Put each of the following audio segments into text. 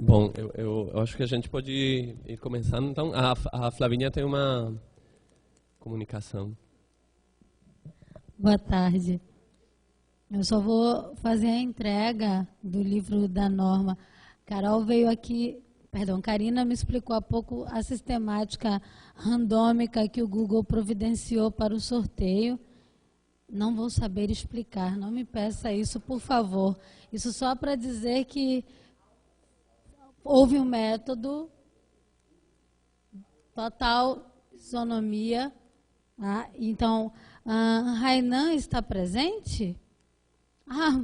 Bom, eu acho que a gente pode ir começando. Então, a Flavinha tem uma comunicação. Boa tarde. Eu só vou fazer a entrega do livro da Norma. Carol veio aqui, Karina me explicou há pouco a sistemática randômica que o Google providenciou para o sorteio. Não vou saber explicar, não me peça isso, por favor. Isso só para dizer que houve um método, total isonomia. Tá? Então, Rainan está presente? Ah,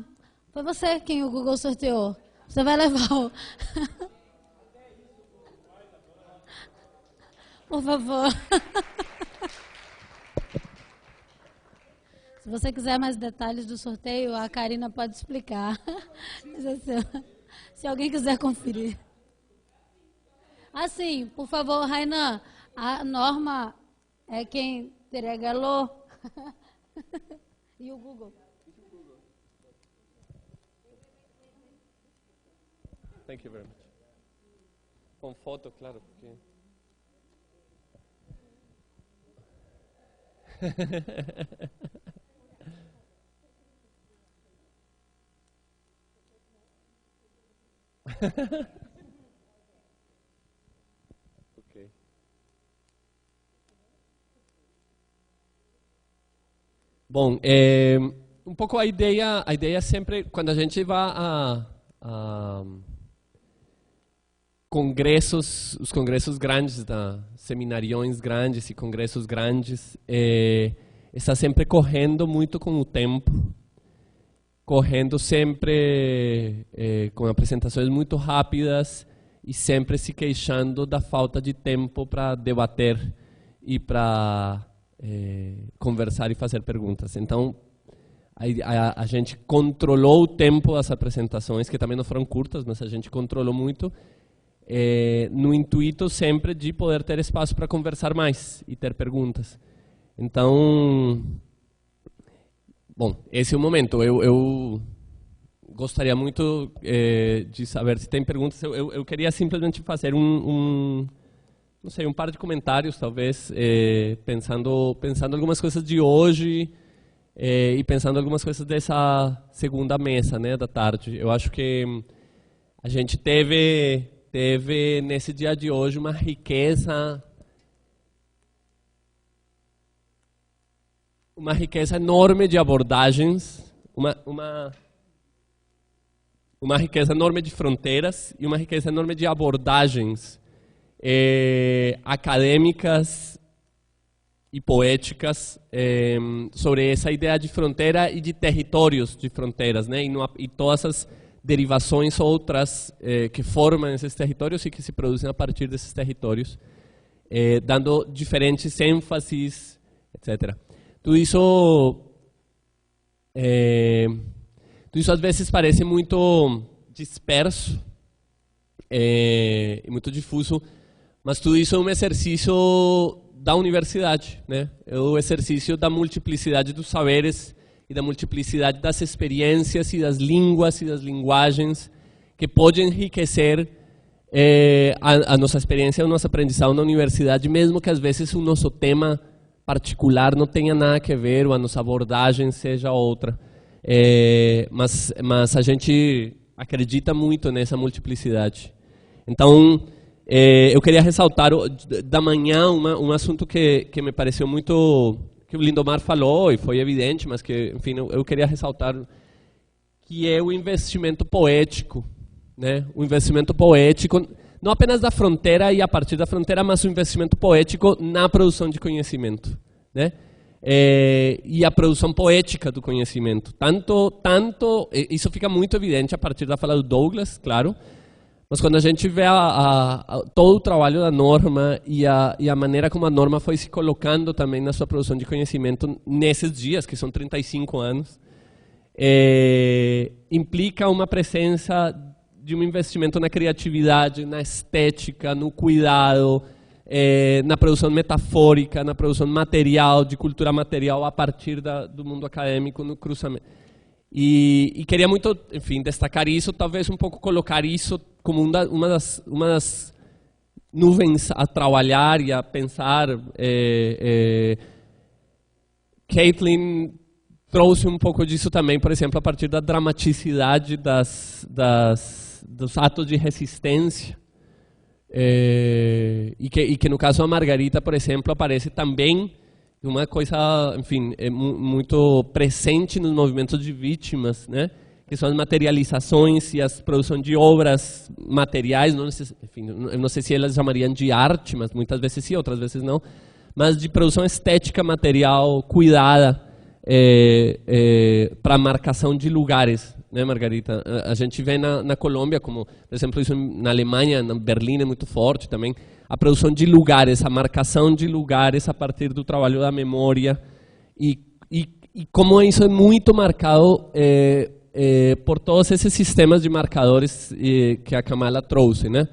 foi você quem o Google sorteou. Você vai levar o... Por favor. Se você quiser mais detalhes do sorteio, a Karina pode explicar. Se alguém quiser conferir. Sim, por favor, Rainan, a Norma é quem te regalou. E o Google. Thank you very much. Com foto, claro, porque... Ok. Bom, um pouco a ideia sempre, quando a gente vai a congressos, os congressos grandes, seminariões grandes e congressos grandes, está sempre correndo muito com o tempo, correndo sempre com apresentações muito rápidas e sempre se queixando da falta de tempo para debater e para conversar e fazer perguntas. Então, a gente controlou o tempo das apresentações, que também não foram curtas, mas a gente controlou muito, no intuito sempre de poder ter espaço para conversar mais e ter perguntas. Então, bom, esse é o momento. Eu gostaria muito de saber se tem perguntas. Eu queria simplesmente fazer não sei, um par de comentários, talvez, pensando algumas coisas de hoje e pensando algumas coisas dessa segunda mesa, né, da tarde. Eu acho que a gente teve nesse dia de hoje uma riqueza enorme de abordagens, uma riqueza enorme de fronteiras e uma riqueza enorme de abordagens acadêmicas e poéticas sobre essa ideia de fronteira e de territórios de fronteiras, né? E todas as derivações outras que formam esses territórios e que se produzem a partir desses territórios, dando diferentes ênfases, etc. Tudo isso às vezes parece muito disperso e muito difuso, mas tudo isso é um exercício da universidade, né? É o exercício da multiplicidade dos saberes e da multiplicidade das experiências e das línguas e das linguagens que pode enriquecer a nossa experiência, o nosso aprendizado na universidade, mesmo que às vezes o nosso tema particular não tenha nada a ver, ou a nossa abordagem seja outra. Mas a gente acredita muito nessa multiplicidade. Então, eu queria ressaltar da manhã um assunto que me pareceu muito, que o Lindomar falou e foi evidente, mas que, enfim, eu queria ressaltar, que é o investimento poético, né? O investimento poético, não apenas da fronteira e a partir da fronteira, mas o investimento poético na produção de conhecimento, né? E a produção poética do conhecimento. Tanto, isso fica muito evidente a partir da fala do Douglas, claro, mas quando a gente vê todo o trabalho da Norma e a maneira como a Norma foi se colocando também na sua produção de conhecimento nesses dias, que são 35 anos, implica uma presença de um investimento na criatividade, na estética, no cuidado, na produção metafórica, na produção material, de cultura material a partir do mundo acadêmico, no cruzamento. E queria muito, enfim, destacar isso, talvez um pouco colocar isso como uma das nuvens a trabalhar e a pensar. Caitlin trouxe um pouco disso também, por exemplo, a partir da dramaticidade dos atos de resistência. E que no caso a Margarita, por exemplo, aparece também uma coisa, enfim, muito presente nos movimentos de vítimas, né? Que são as materializações e a produção de obras materiais, enfim, eu não sei se elas chamariam de arte, mas muitas vezes sim, outras vezes não, mas de produção estética material cuidada para marcação de lugares, né, Margarita? A gente vê na Colômbia, como, por exemplo, isso na Alemanha, na Berlim é muito forte também, a produção de lugares, a marcação de lugares a partir do trabalho da memória e como isso é muito marcado por todos esses sistemas de marcadores que a Kamala trouxe, né?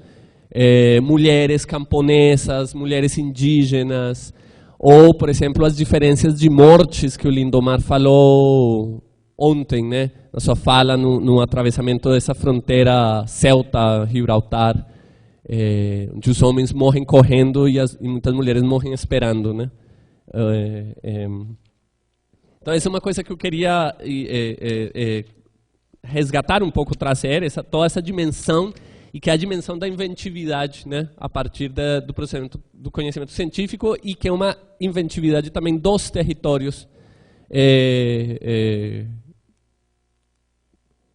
Mulheres camponesas, mulheres indígenas, ou, por exemplo, as diferenças de mortes que o Lindomar falou ontem, né? Na sua fala no atravessamento dessa fronteira Ceuta-Gibraltar, onde os homens morrem correndo e muitas mulheres morrem esperando, né? Então, essa é uma coisa que eu queria resgatar um pouco, trazer toda essa dimensão, e que é a dimensão da inventividade, né, a partir do processamento do conhecimento científico, e que é uma inventividade também dos territórios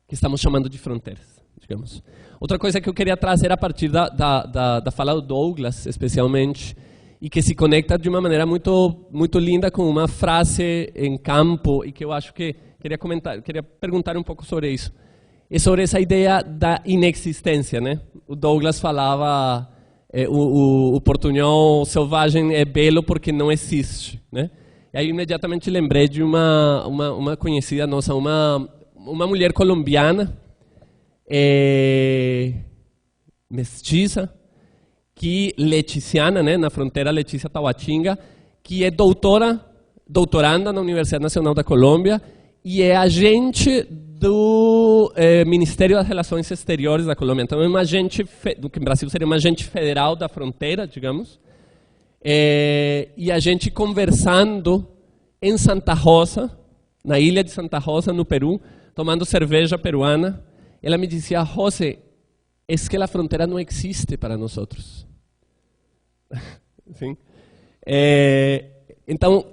que estamos chamando de fronteiras, digamos. Outra coisa que eu queria trazer a partir da fala do Douglas, especialmente, e que se conecta de uma maneira muito linda com uma frase em campo, e que eu acho que queria perguntar um pouco sobre isso. É sobre essa ideia da inexistência, né? O Douglas falava, o portunhol selvagem é belo porque não existe, né? E aí imediatamente lembrei de uma conhecida nossa, uma mulher colombiana, mestiça, leticiana, né? Na fronteira Letícia-Tahuatinga, que é doutoranda na Universidade Nacional da Colômbia e é agente do Ministério das Relações Exteriores da Colômbia. Então, é uma agente, do que no Brasil seria uma agente federal da fronteira, digamos, e a gente conversando em Santa Rosa, na ilha de Santa Rosa, no Peru, tomando cerveja peruana. Ela me dizia: José, es que a fronteira não existe para nós. Sim. Então,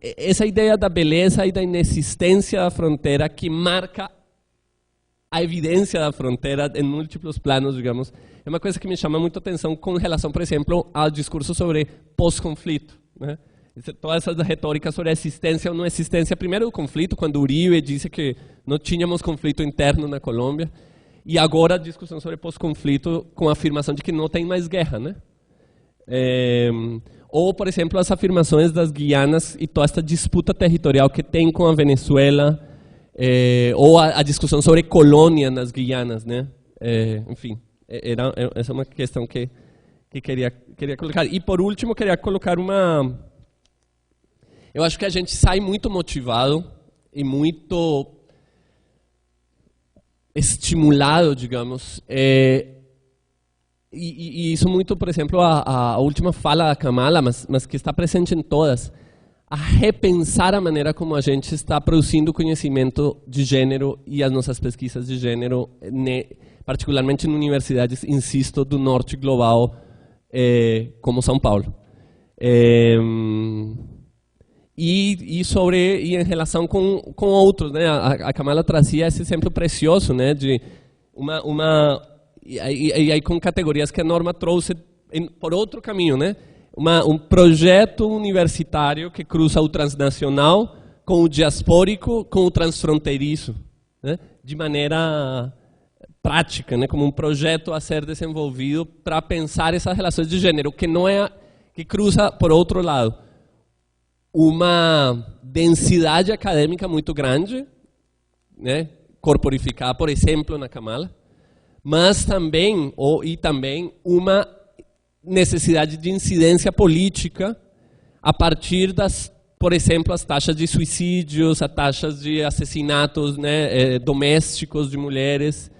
essa ideia da beleza e da inexistência da fronteira, que marca a evidência da fronteira em múltiplos planos, digamos, é uma coisa que me chama muito a atenção com relação, por exemplo, ao discurso sobre pós-conflito, né? Toda essa retórica sobre a existência ou não existência, primeiro o conflito, quando Uribe disse que não tínhamos conflito interno na Colômbia, e agora a discussão sobre pós-conflito com a afirmação de que não tem mais guerra, né? Ou, por exemplo, as afirmações das Guianas e toda essa disputa territorial que tem com a Venezuela, ou a discussão sobre colônia nas Guianas, né? Enfim, essa é uma questão que queria colocar. E, por último, queria colocar eu acho que a gente sai muito motivado e muito estimulado, digamos, e isso muito, por exemplo, a última fala da Kamala, mas que está presente em todas, a repensar a maneira como a gente está produzindo conhecimento de gênero e as nossas pesquisas de gênero, particularmente em universidades, insisto, do norte global, como São Paulo. E em relação com outros, né? A Kamala trazia esse exemplo precioso, né? De e aí com categorias que a Norma trouxe por outro caminho, né? Um projeto universitário que cruza o transnacional com o diaspórico, com o transfronteiriço, né? De maneira prática, né? Como um projeto a ser desenvolvido para pensar essas relações de gênero, que cruza, por outro lado, uma densidade acadêmica muito grande, né? Corporificada, por exemplo, na Kamala, mas também, uma necessidade de incidência política a partir por exemplo, as taxas de suicídios, as taxas de assassinatos, né, domésticos de mulheres,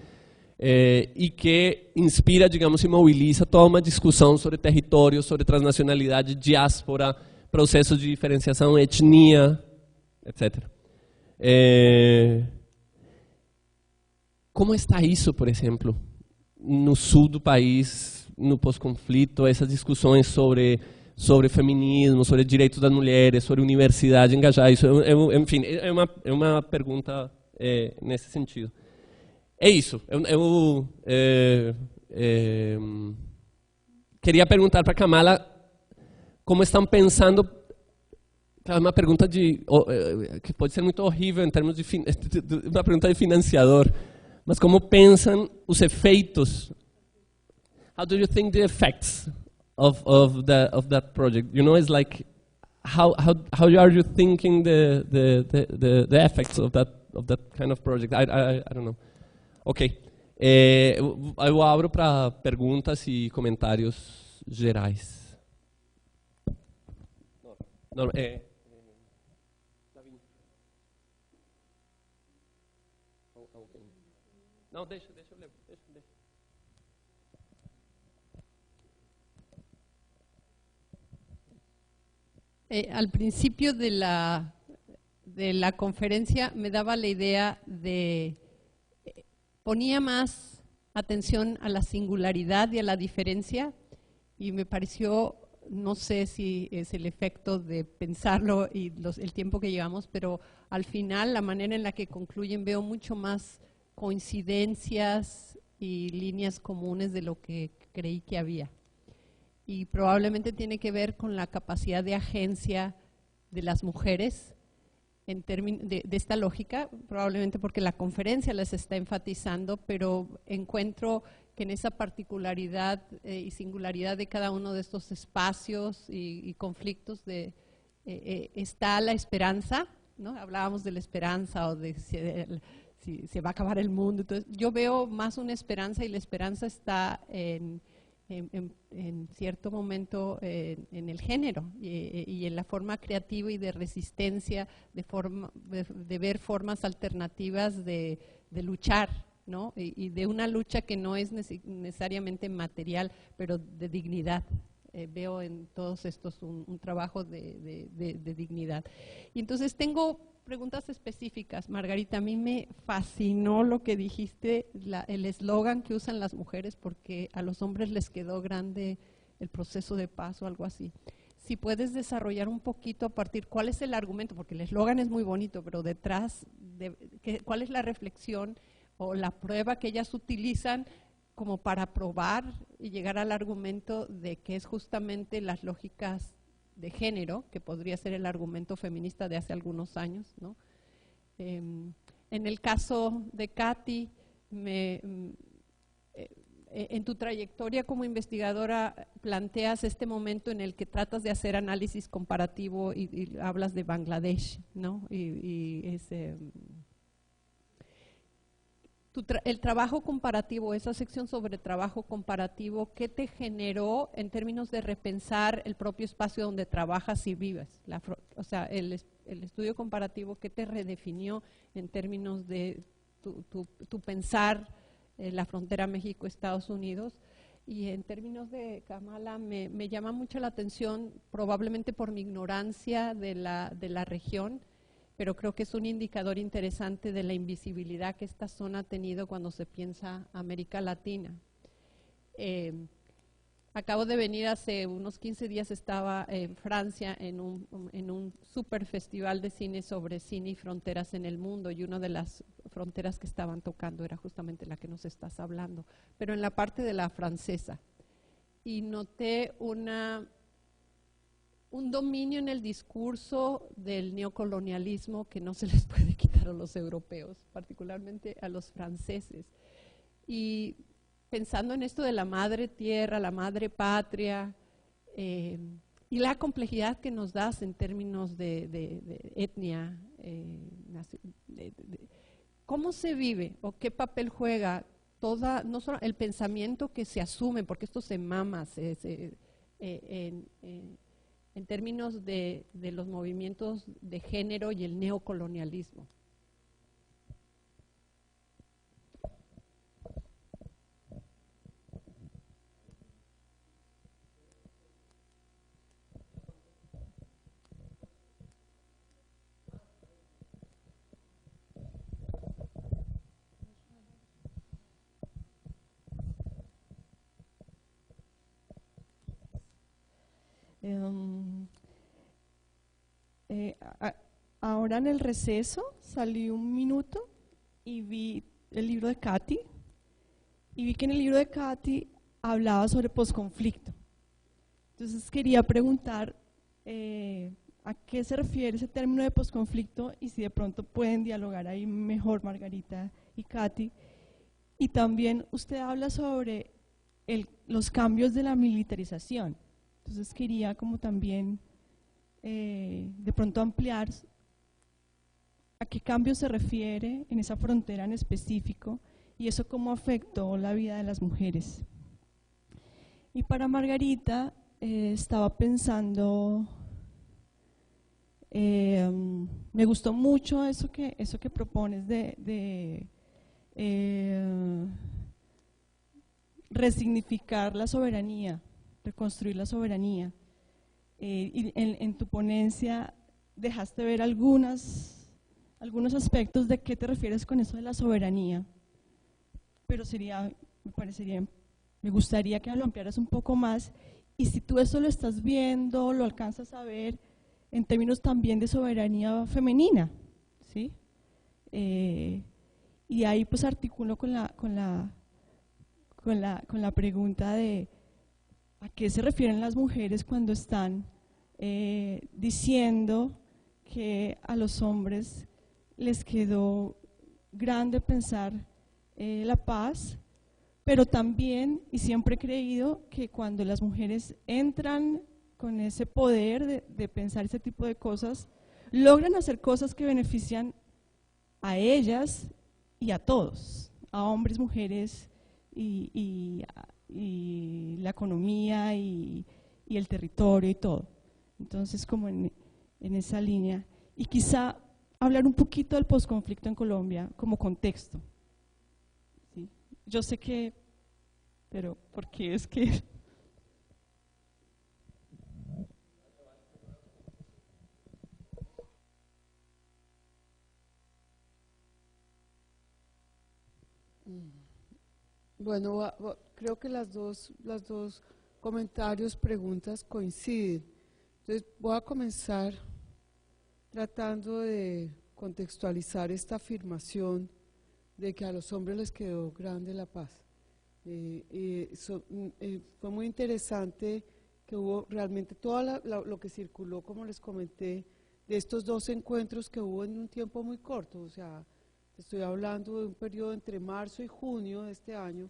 e que inspira, digamos, e moviliza toda uma discussão sobre território, sobre transnacionalidade, diáspora, processos de diferenciação, etnia, etc. Como está isso, por exemplo, no sul do país, no pós-conflito, essas discussões sobre feminismo, sobre direitos das mulheres, sobre universidade, engajar isso, enfim, é uma pergunta nesse sentido. É isso. Eu queria perguntar para a Kamala como estão pensando. É uma pergunta que pode ser muito horrível em termos de uma pergunta de financiador, mas como pensam os efeitos? How do you think the effects of that project? You know, it's like how are you thinking the effects of that kind of project? I don't know. Ok. Eu abro para perguntas e comentários gerais. Não, deixa eu ler. Al principio de la conferencia me daba la idea de, ponía más atención a la singularidad y a la diferencia, y me pareció, no sé si es el efecto de pensarlo y el tiempo que llevamos, pero al final la manera en la que concluyen veo mucho más coincidencias y líneas comunes de lo que creí que había. Y probablemente tiene que ver con la capacidad de agencia de las mujeres en términos de esta lógica, probablemente porque la conferencia les está enfatizando, pero encuentro que en esa particularidad y singularidad de cada uno de estos espacios y conflictos está la esperanza, ¿no? Hablábamos de la esperanza o de si se va a acabar el mundo. Entonces, yo veo más una esperanza, y la esperanza está en cierto momento en el género y en la forma creativa y de resistencia, de ver formas alternativas de luchar, ¿no? Y de una lucha que no es necesariamente material, pero de dignidad. Veo en todos estos un trabajo de dignidad. Y entonces tengo preguntas específicas. Margarita, a mí me fascinó lo que dijiste, el eslogan que usan las mujeres, porque a los hombres les quedó grande el proceso de paz o algo así. Si puedes desarrollar un poquito a partir, ¿cuál es el argumento? Porque el eslogan es muy bonito, pero detrás, ¿cuál es la reflexión o la prueba que ellas utilizan como para probar y llegar al argumento de que es justamente las lógicas de género, que podría ser el argumento feminista de hace algunos años, ¿no? En el caso de Katy, en tu trayectoria como investigadora planteas este momento en el que tratas de hacer análisis comparativo y hablas de Bangladesh, ¿no? El trabajo comparativo, esa sección sobre trabajo comparativo, ¿qué te generó en términos de repensar el propio espacio donde trabajas y vives? O sea, el estudio comparativo, ¿qué te redefinió en términos de tu pensar la frontera México-Estados Unidos? Y en términos de Kamala, me llama mucho la atención, probablemente por mi ignorancia de la región, pero creo que es un indicador interesante de la invisibilidad que esta zona ha tenido cuando se piensa América Latina. Acabo de venir hace unos 15 días, estaba en Francia en un super festival de cine sobre cine y fronteras en el mundo, y una de las fronteras que estaban tocando era justamente la que nos estás hablando, pero en la parte de la francesa. Y noté un dominio en el discurso del neocolonialismo que no se les puede quitar a los europeos, particularmente a los franceses. Y pensando en esto de la madre tierra, la madre patria, y la complejidad que nos das en términos de etnia, ¿cómo se vive o qué papel juega no solo el pensamiento que se asume, porque esto se mama, en términos de los movimientos de género y el neocolonialismo? Ahora en el receso salí un minuto y vi el libro de Katy, y vi que en el libro de Katy hablaba sobre posconflicto. Entonces quería preguntar a qué se refiere ese término de posconflicto y si de pronto pueden dialogar ahí mejor Margarita y Katy. Y también usted habla sobre los cambios de la militarización. Entonces quería como también de pronto ampliar a qué cambio se refiere en esa frontera en específico y eso cómo afectó la vida de las mujeres. Y para Margarita estaba pensando, me gustó mucho eso que propones de resignificar la soberanía, reconstruir la soberanía. Y en tu ponencia dejaste ver algunos aspectos de qué te refieres con eso de la soberanía, pero me gustaría que lo ampliaras un poco más, y si tú eso lo estás viendo, lo alcanzas a ver en términos también de soberanía femenina, ¿sí? Y ahí pues articulo con la pregunta de a qué se refieren las mujeres cuando están diciendo que a los hombres les quedó grande pensar la paz, pero también, y siempre he creído, que cuando las mujeres entran con ese poder de pensar ese tipo de cosas, logran hacer cosas que benefician a ellas y a todos, a hombres, mujeres y la economía y el territorio y todo. Entonces, como en esa línea, y quizá hablar un poquito del posconflicto en Colombia como contexto. ¿Sí? Yo sé que, pero porque es que… Bueno, creo que las dos comentarios, preguntas coinciden. Entonces voy a comenzar tratando de contextualizar esta afirmación de que a los hombres les quedó grande la paz. Fue muy interesante que hubo realmente todo lo que circuló, como les comenté, de estos dos encuentros que hubo en un tiempo muy corto. O sea, estoy hablando de un periodo entre marzo y junio de este año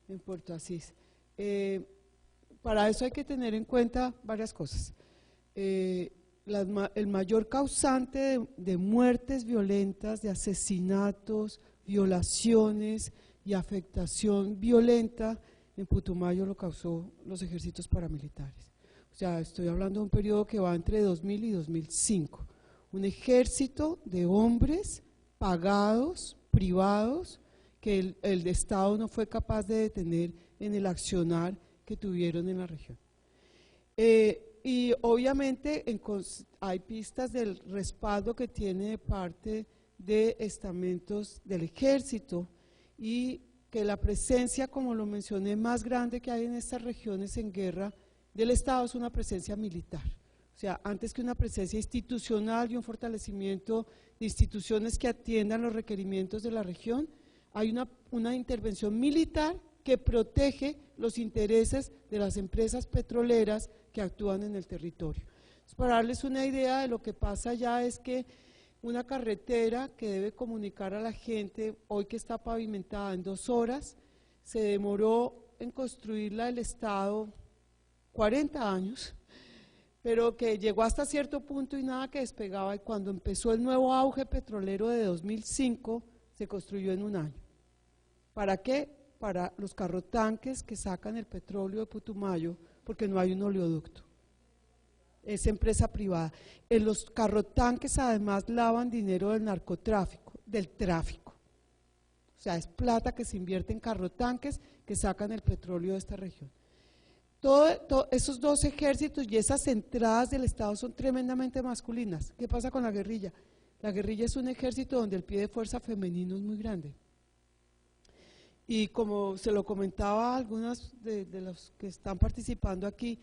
en Puerto Asís. Para eso hay que tener en cuenta varias cosas. El mayor causante de muertes violentas, de asesinatos, violaciones y afectación violenta en Putumayo lo causó los ejércitos paramilitares. O sea, estoy hablando de un periodo que va entre 2000 y 2005. Un ejército de hombres pagados, privados, que el Estado no fue capaz de detener en el accionar que tuvieron en la región. Y obviamente hay pistas del respaldo que tiene de parte de estamentos del ejército y que la presencia, como lo mencioné, más grande que hay en estas regiones en guerra del Estado es una presencia militar. O sea, antes que una presencia institucional y un fortalecimiento de instituciones que atiendan los requerimientos de la región, hay una intervención militar que protege los intereses de las empresas petroleras que actúan en el territorio. Entonces, para darles una idea de lo que pasa allá es que una carretera que debe comunicar a la gente, hoy que está pavimentada en 2 horas, se demoró en construirla el Estado 40 años, pero que llegó hasta cierto punto y nada que despegaba, y cuando empezó el nuevo auge petrolero de 2005, se construyó en un año. ¿Para qué? Para los carrotanques que sacan el petróleo de Putumayo, porque no hay un oleoducto. Es empresa privada. En los carrotanques además lavan dinero del narcotráfico, del tráfico. O sea, es plata que se invierte en carrotanques que sacan el petróleo de esta región. Esos dos ejércitos y esas entradas del Estado son tremendamente masculinas. ¿Qué pasa con la guerrilla? La guerrilla es un ejército donde el pie de fuerza femenino es muy grande. Y como se lo comentaba a algunas de los que están participando aquí,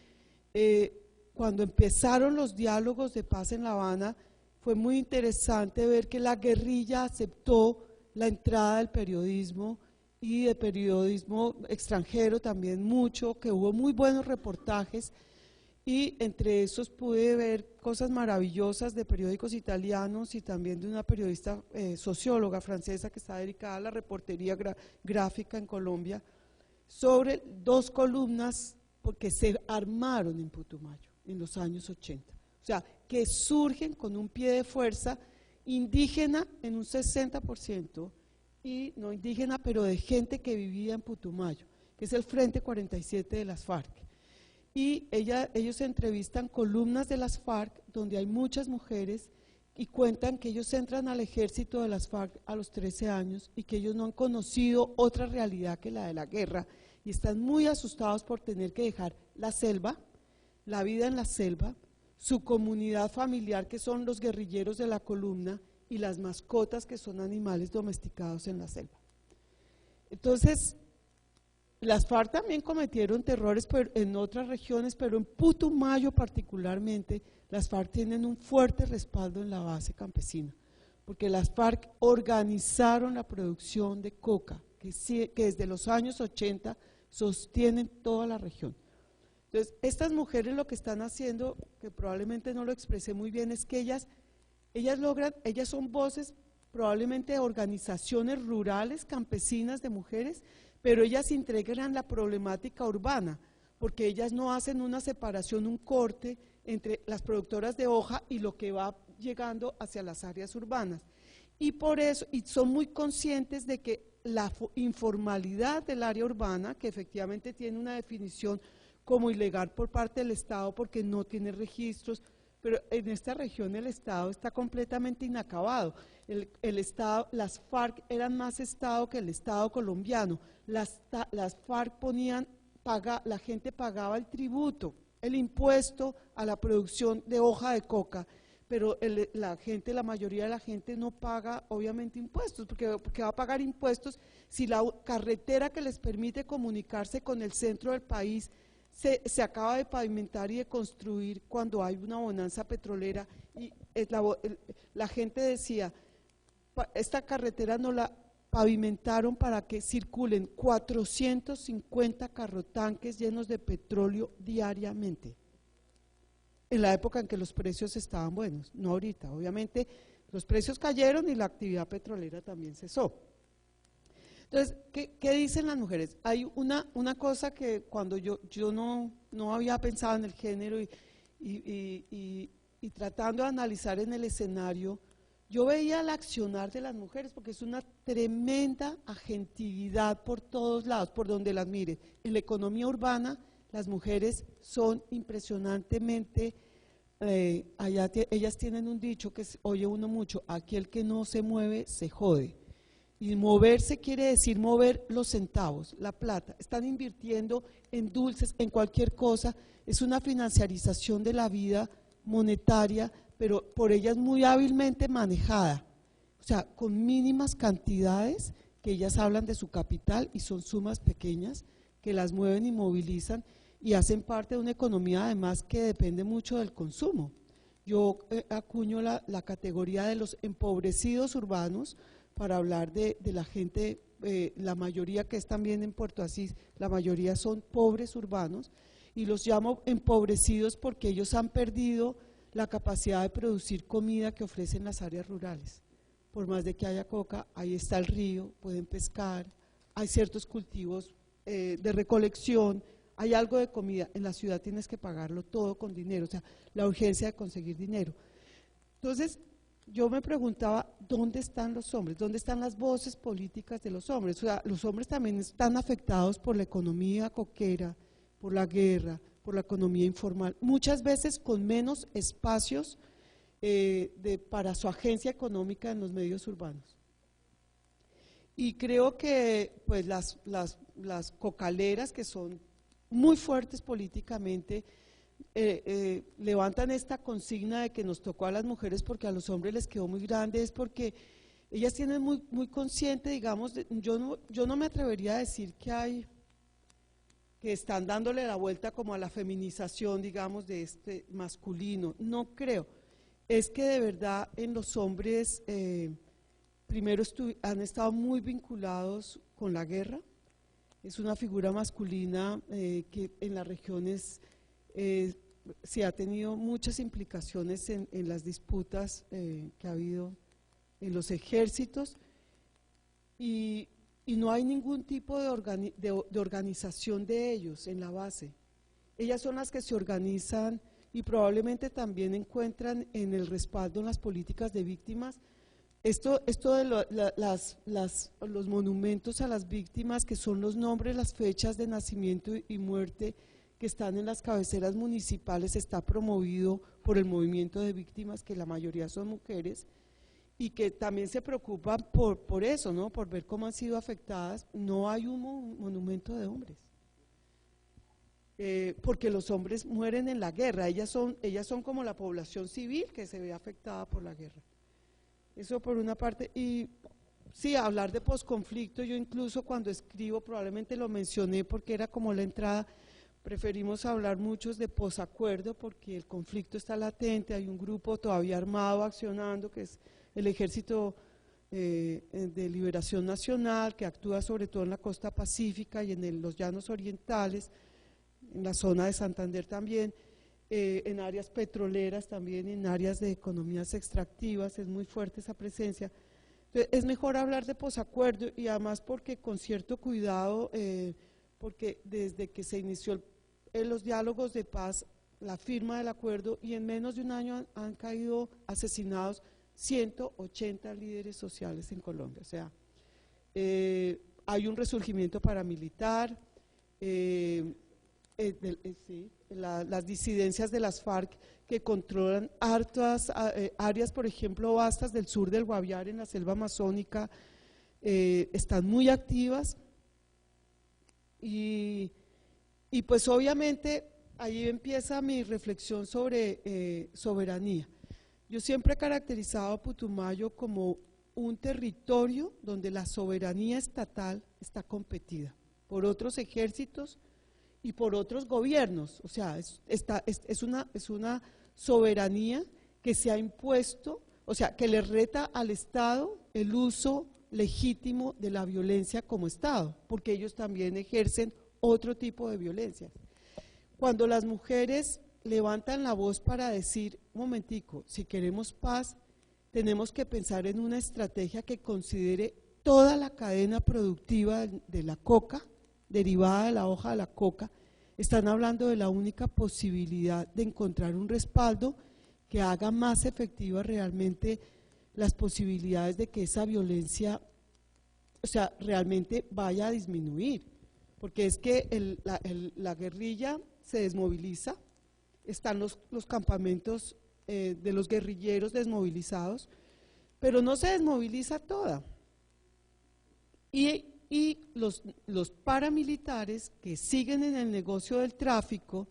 cuando empezaron los diálogos de paz en La Habana, fue muy interesante ver que la guerrilla aceptó la entrada del periodismo y de periodismo extranjero también mucho, que hubo muy buenos reportajes, y entre esos pude ver cosas maravillosas de periódicos italianos y también de una periodista socióloga francesa que está dedicada a la reportería gráfica en Colombia, sobre 2 columnas porque se armaron en Putumayo en los años 80. O sea, que surgen con un pie de fuerza indígena en un 60% y no indígena, pero de gente que vivía en Putumayo, que es el Frente 47 de las FARC. Y ellos entrevistan columnas de las FARC donde hay muchas mujeres y cuentan que ellos entran al ejército de las FARC a los 13 años y que ellos no han conocido otra realidad que la de la guerra y están muy asustados por tener que dejar la selva, la vida en la selva, su comunidad familiar que son los guerrilleros de la columna y las mascotas que son animales domesticados en la selva. Entonces, las FARC también cometieron terrores en otras regiones, pero en Putumayo particularmente, las FARC tienen un fuerte respaldo en la base campesina, porque las FARC organizaron la producción de coca, que desde los años 80 sostienen toda la región. Entonces, estas mujeres lo que están haciendo, que probablemente no lo expresé muy bien, es que ellas son voces probablemente de organizaciones rurales, campesinas de mujeres, pero ellas integran la problemática urbana, porque ellas no hacen una separación, un corte entre las productoras de hoja y lo que va llegando hacia las áreas urbanas. Y por eso, y son muy conscientes de que la informalidad del área urbana, que efectivamente tiene una definición como ilegal por parte del Estado porque no tiene registros, pero en esta región el Estado está completamente inacabado. El Estado, las FARC eran más Estado que el Estado colombiano. Las FARC la gente pagaba el tributo, el impuesto a la producción de hoja de coca, pero la mayoría de la gente no paga obviamente impuestos, porque va a pagar impuestos si la carretera que les permite comunicarse con el centro del país se acaba de pavimentar y de construir cuando hay una bonanza petrolera, y la gente decía, esta carretera no la pavimentaron para que circulen 450 carrotanques llenos de petróleo diariamente, en la época en que los precios estaban buenos, no ahorita. Obviamente los precios cayeron y la actividad petrolera también cesó. Entonces, ¿qué dicen las mujeres? Hay una cosa que cuando yo no había pensado en el género y tratando de analizar en el escenario, yo veía el accionar de las mujeres, porque es una tremenda agentividad por todos lados, por donde las mire. En la economía urbana, las mujeres son impresionantemente, ellas tienen un dicho que oye uno mucho, aquí el que no se mueve se jode. Y moverse quiere decir mover los centavos, la plata. Están invirtiendo en dulces, en cualquier cosa. Es una financiarización de la vida monetaria, pero por ellas muy hábilmente manejada. O sea, con mínimas cantidades, que ellas hablan de su capital y son sumas pequeñas que las mueven y movilizan y hacen parte de una economía además que depende mucho del consumo. Yo acuño la categoría de los empobrecidos urbanos, para hablar de la gente, la mayoría que es también en Puerto Asís, la mayoría son pobres urbanos, y los llamo empobrecidos porque ellos han perdido la capacidad de producir comida que ofrecen las áreas rurales. Por más de que haya coca, ahí está el río, pueden pescar, hay ciertos cultivos de recolección, hay algo de comida. En la ciudad tienes que pagarlo todo con dinero, o sea, la urgencia de conseguir dinero. Entonces, yo me preguntaba, ¿dónde están los hombres? ¿Dónde están las voces políticas de los hombres? O sea, los hombres también están afectados por la economía coquera, por la guerra, por la economía informal, muchas veces con menos espacios para su agencia económica en los medios urbanos. Y creo que pues las cocaleras, que son muy fuertes políticamente, levantan esta consigna de que nos tocó a las mujeres porque a los hombres les quedó muy grande, es porque ellas tienen muy consciente, digamos, yo no me atrevería a decir que que están dándole la vuelta como a la feminización, digamos, de este masculino. No creo. Es que de verdad en los hombres, primero han estado muy vinculados con la guerra. Es una figura masculina que en las regiones sí ha tenido muchas implicaciones en las disputas que ha habido en los ejércitos, y no hay ningún tipo de organización de ellos en la base. Ellas son las que se organizan y probablemente también encuentran en el respaldo en las políticas de víctimas. Esto de los monumentos a las víctimas, que son los nombres, las fechas de nacimiento y muerte que están en las cabeceras municipales, está promovido por el movimiento de víctimas, que la mayoría son mujeres, y que también se preocupan por eso, ¿no? Por ver cómo han sido afectadas. No hay un monumento de hombres, porque los hombres mueren en la guerra. Ellas son como la población civil que se ve afectada por la guerra. Eso por una parte. Y sí, hablar de posconflicto, yo incluso cuando escribo probablemente lo mencioné porque era como la entrada. Preferimos hablar muchos de posacuerdo porque el conflicto está latente, hay un grupo todavía armado accionando, que es el Ejército de Liberación Nacional, que actúa sobre todo en la costa pacífica y en los llanos orientales, en la zona de Santander también, en áreas petroleras también, en áreas de economías extractivas, es muy fuerte esa presencia. Entonces, es mejor hablar de posacuerdo, y además porque con cierto cuidado, porque desde que se inició los diálogos de paz, la firma del acuerdo, y en menos de un año han caído asesinados 180 líderes sociales en Colombia. O sea, hay un resurgimiento paramilitar, las disidencias de las FARC, que controlan hartas áreas, por ejemplo, vastas del sur del Guaviare, en la selva amazónica, están muy activas, y pues obviamente ahí empieza mi reflexión sobre soberanía. Yo siempre he caracterizado a Putumayo como un territorio donde la soberanía estatal está competida por otros ejércitos y por otros gobiernos. O sea, es una soberanía que se ha impuesto, o sea, que le reta al Estado el uso legítimo de la violencia como Estado, porque ellos también ejercen otro tipo de violencia. Cuando las mujeres levantan la voz para decir, un momentico, si queremos paz, tenemos que pensar en una estrategia que considere toda la cadena productiva de la coca, derivada de la hoja de la coca. Están hablando de la única posibilidad de encontrar un respaldo que haga más efectiva realmente las posibilidades de que esa violencia, o sea, realmente vaya a disminuir, porque es que la guerrilla se desmoviliza, están los campamentos de los guerrilleros desmovilizados, pero no se desmoviliza toda, y los paramilitares que siguen en el negocio del tráfico.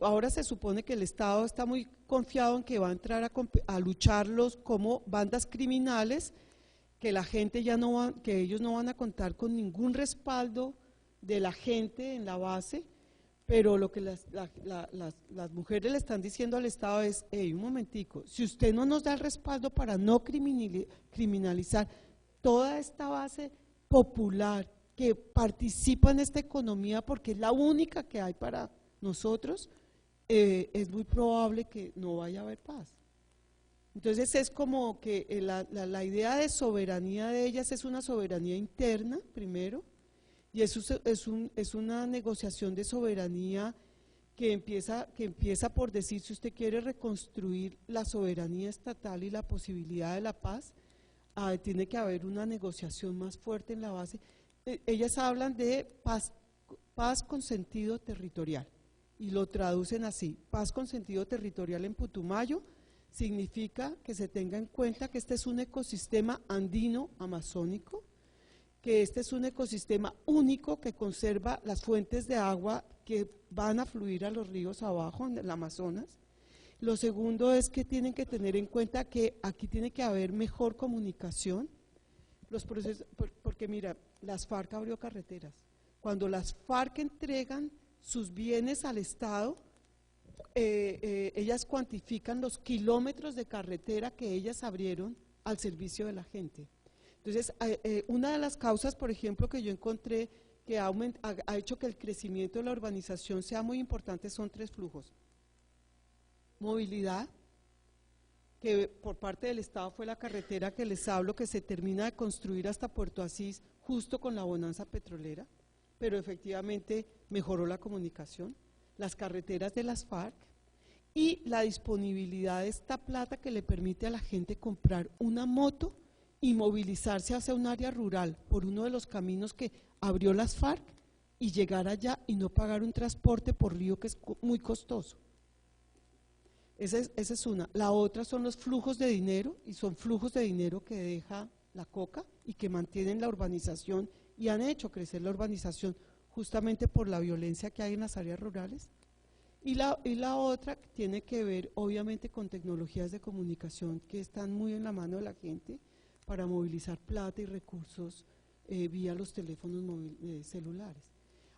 Ahora se supone que el Estado está muy confiado en que va a entrar a lucharlos como bandas criminales, que la gente que ellos no van a contar con ningún respaldo de la gente en la base, pero lo que las mujeres le están diciendo al Estado es, hey, un momentico, si usted no nos da el respaldo para no criminalizar toda esta base popular que participa en esta economía, porque es la única que hay para nosotros, es muy probable que no vaya a haber paz. Entonces es como que la idea de soberanía de ellas es una soberanía interna primero, y eso es una negociación de soberanía que empieza por decir, si usted quiere reconstruir la soberanía estatal y la posibilidad de la paz, tiene que haber una negociación más fuerte en la base. Ellas hablan de paz con sentido territorial, y lo traducen así: paz con sentido territorial en Putumayo significa que se tenga en cuenta que este es un ecosistema andino amazónico, que este es un ecosistema único que conserva las fuentes de agua que van a fluir a los ríos abajo en el Amazonas. Lo segundo es que tienen que tener en cuenta que aquí tiene que haber mejor comunicación, los procesos, porque mira, las FARC abrió carreteras. Cuando las FARC entregan sus bienes al Estado, ellas cuantifican los kilómetros de carretera que ellas abrieron al servicio de la gente. Entonces, una de las causas, por ejemplo, que yo encontré que ha hecho que el crecimiento de la urbanización sea muy importante son 3 flujos. Movilidad, que por parte del Estado fue la carretera que les hablo, que se termina de construir hasta Puerto Asís, justo con la bonanza petrolera, pero efectivamente mejoró la comunicación, las carreteras de las FARC y la disponibilidad de esta plata que le permite a la gente comprar una moto y movilizarse hacia un área rural por uno de los caminos que abrió las FARC y llegar allá y no pagar un transporte por río que es muy costoso. Esa es una. La otra son los flujos de dinero, y son flujos de dinero que deja la coca y que mantienen la urbanización y han hecho crecer la urbanización justamente por la violencia que hay en las áreas rurales. Y la otra tiene que ver obviamente con tecnologías de comunicación que están muy en la mano de la gente para movilizar plata y recursos vía los teléfonos celulares.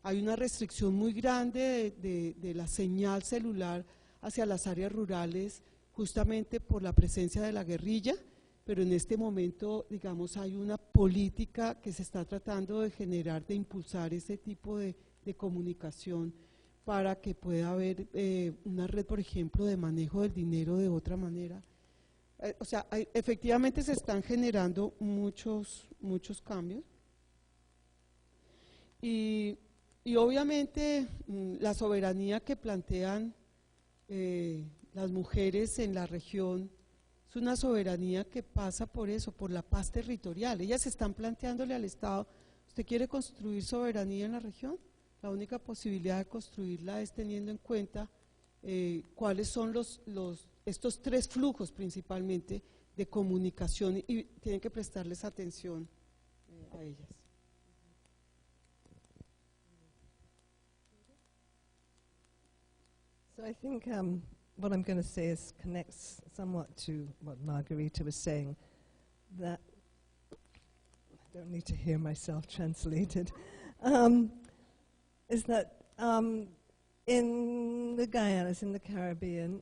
Hay una restricción muy grande de la señal celular hacia las áreas rurales justamente por la presencia de la guerrilla, pero en este momento, digamos, hay una política que se está tratando de generar, de impulsar ese tipo de comunicación para que pueda haber una red, por ejemplo, de manejo del dinero de otra manera. O sea, efectivamente se están generando muchos cambios y obviamente la soberanía que plantean las mujeres en la región es una soberanía que pasa por eso, por la paz territorial. Ellas están planteándole al Estado, ¿usted quiere construir soberanía en la región? La única posibilidad de construirla es teniendo en cuenta cuáles son estos 3 flujos principalmente de comunicación y tienen que prestarles atención a ellas. So I think what I'm going to say connects somewhat to what Margarita was saying, that I don't need to hear myself translated, is that in the Guyanas, in the Caribbean,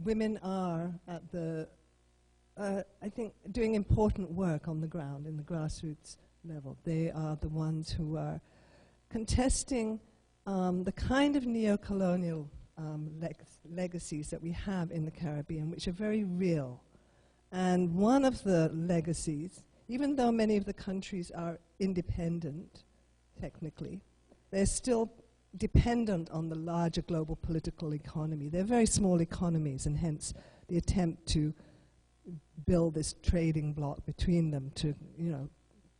women are at the, I think, doing important work on the ground, in the grassroots level. They are the ones who are contesting the kind of neo-colonial legacies that we have in the Caribbean, which are very real. And one of the legacies, even though many of the countries are independent, technically, they're still dependent on the larger global political economy. They're very small economies, and hence the attempt to build this trading bloc between them to,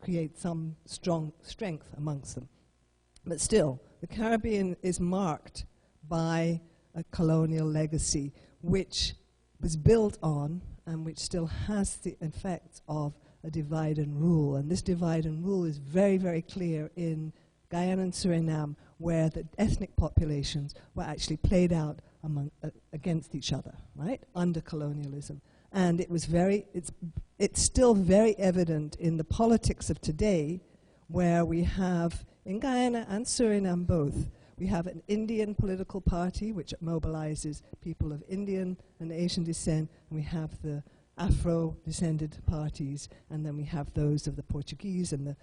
create some strong strength amongst them. But still, the Caribbean is marked by a colonial legacy which was built on and which still has the effects of a divide and rule. And this divide and rule is very, very clear in Guyana and Suriname, where the ethnic populations were actually played out against each other, right, under colonialism. And it was it's still very evident in the politics of today, where we have, in Guyana and Suriname both, we have an Indian political party which mobilizes people of Indian and Asian descent, and we have the Afro-descended parties, and then we have those of the Portuguese and the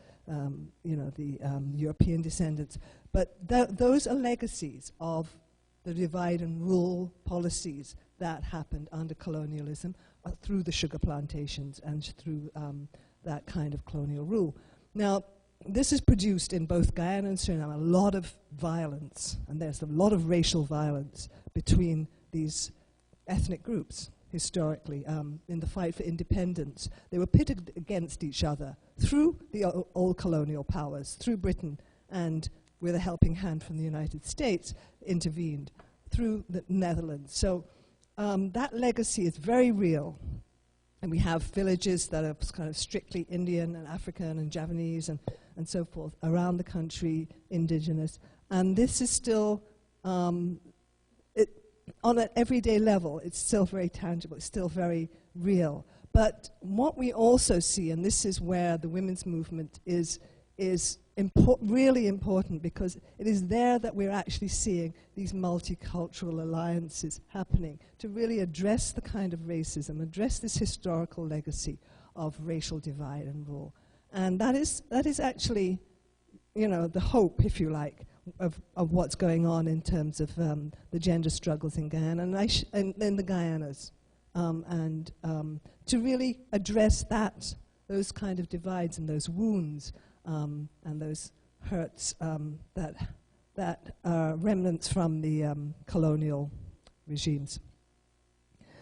European descendants. But those are legacies of the divide and rule policies that happened under colonialism through the sugar plantations and through that kind of colonial rule. Now, this has produced in both Guyana and Suriname a lot of violence, and there's a lot of racial violence between these ethnic groups historically in the fight for independence. They were pitted against each other through the old colonial powers, through Britain, and with a helping hand from the United States intervened, through the Netherlands. So that legacy is very real. And we have villages that are kind of strictly Indian and African and Javanese and so forth around the country, indigenous. And this is still, on an everyday level, it's still very tangible, it's still very real. But what we also see, and this is where the women's movement is really important, because it is there that we're actually seeing these multicultural alliances happening to really address the kind of racism, address this historical legacy of racial divide and rule. And that is actually, you know, the hope, if you like, of what's going on in terms of the gender struggles in Guyana and in the Guyanas, and to really address those kind of divides and those wounds and those hurts that are remnants from the colonial regimes.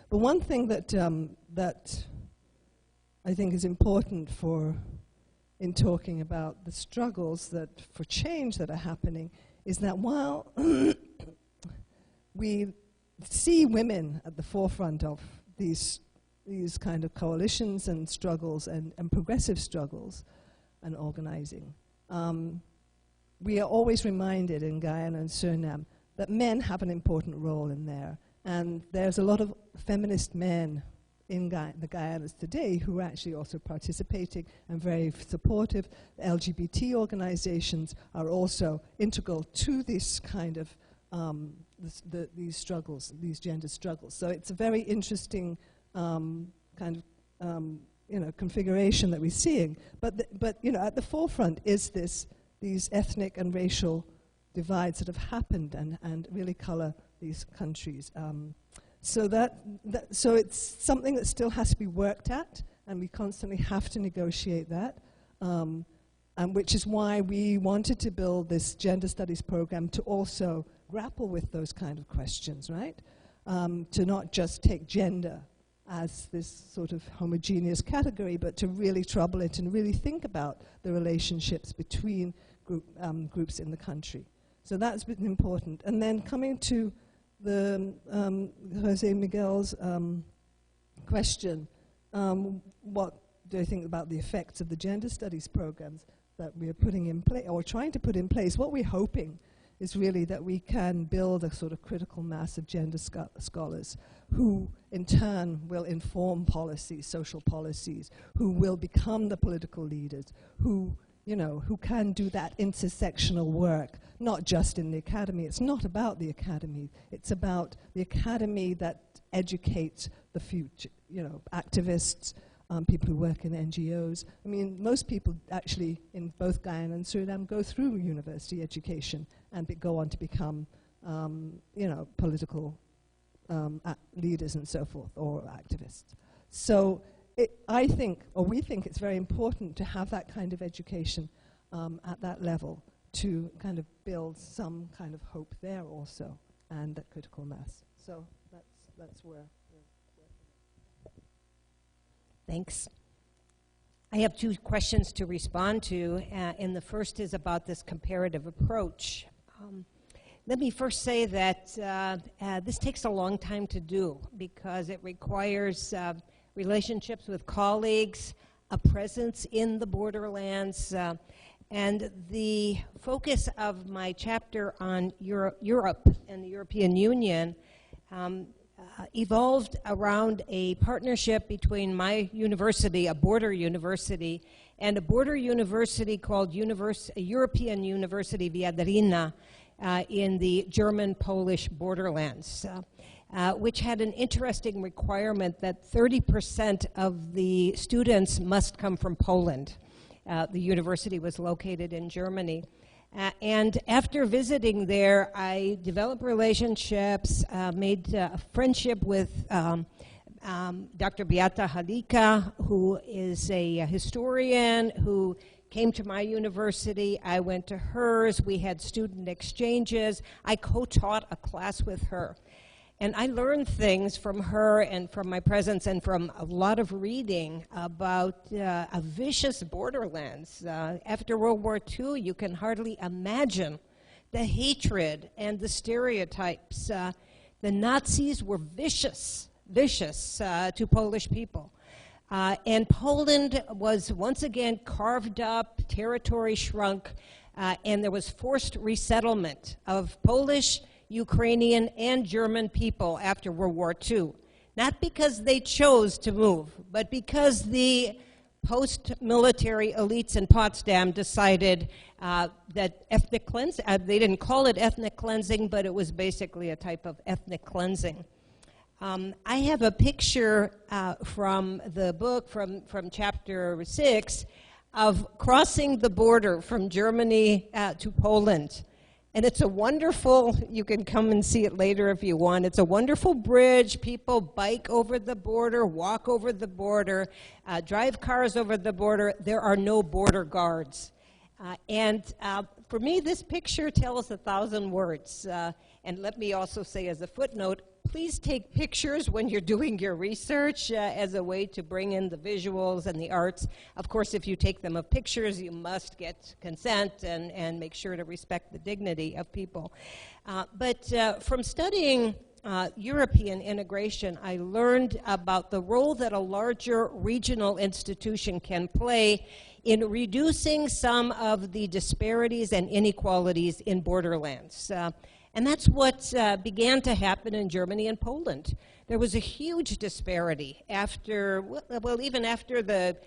But one thing that I think is important in talking about the struggles for change that are happening is that while we see women at the forefront of these kind of coalitions and struggles and progressive struggles and organizing, we are always reminded in Guyana and Suriname that men have an important role in there. And there's a lot of feminist men in the Guyanas today who are actually also participating and very supportive. The LGBT organizations are also integral to this kind of these struggles, these gender struggles. So it's a very interesting kind of configuration that we're seeing. But you know, at the forefront is these ethnic and racial divides that have happened and really color these countries. So it's something that still has to be worked at, and we constantly have to negotiate that, and which is why we wanted to build this gender studies program to also grapple with those kind of questions, right? To not just take gender as this sort of homogeneous category, but to really trouble it and really think about the relationships between groups in the country. So that's been important. And then coming to the Jose Miguel's question, what do I think about the effects of the gender studies programs that we are putting in place, or trying to put in place? What we're hoping is really that we can build a sort of critical mass of gender scholars who in turn will inform policies, social policies, who will become the political leaders, who can do that intersectional work, not just in the academy. It's not about the academy. It's about the academy that educates the future, activists, people who work in NGOs. I mean, most people actually in both Guyana and Suriname go through university education and go on to become, political leaders and so forth, or activists. So we think it's very important to have that kind of education at that level to kind of build some kind of hope there also, and that critical mass. So that's where we're working. Thanks. I have two questions to respond to, and the first is about this comparative approach. Let me first say that this takes a long time to do because it requires relationships with colleagues, a presence in the borderlands, and the focus of my chapter on Europe and the European Union evolved around a partnership between my university, a border university, and a border university called European University Viadrina in the German-Polish borderlands, which had an interesting requirement that 30% of the students must come from Poland. The university was located in Germany. And after visiting there, I developed relationships, made a friendship with Dr. Beata Halika, who is a historian who came to my university. I went to hers. We had student exchanges. I co-taught a class with her. And I learned things from her and from my presence and from a lot of reading about a vicious borderlands. After World War II, you can hardly imagine the hatred and the stereotypes. The Nazis were vicious to Polish people. And Poland was once again carved up, territory shrunk, and there was forced resettlement of Polish, Ukrainian, and German people after World War II. Not because they chose to move, but because the post-military elites in Potsdam decided that ethnic cleansing, they didn't call it ethnic cleansing, but it was basically a type of ethnic cleansing. I have a picture from the book, from chapter 6, of crossing the border from Germany to Poland. And it's a wonderful, you can come and see it later if you want, it's a wonderful bridge. People bike over the border, walk over the border, drive cars over the border. There are no border guards. And for me, this picture tells 1,000 words. And let me also say as a footnote, please take pictures when you're doing your research as a way to bring in the visuals and the arts. Of course, if you take them of pictures, you must get consent and make sure to respect the dignity of people. But from studying European integration, I learned about the role that a larger regional institution can play in reducing some of the disparities and inequalities in borderlands. And that's what began to happen in Germany and Poland. There was a huge disparity after, well, even after the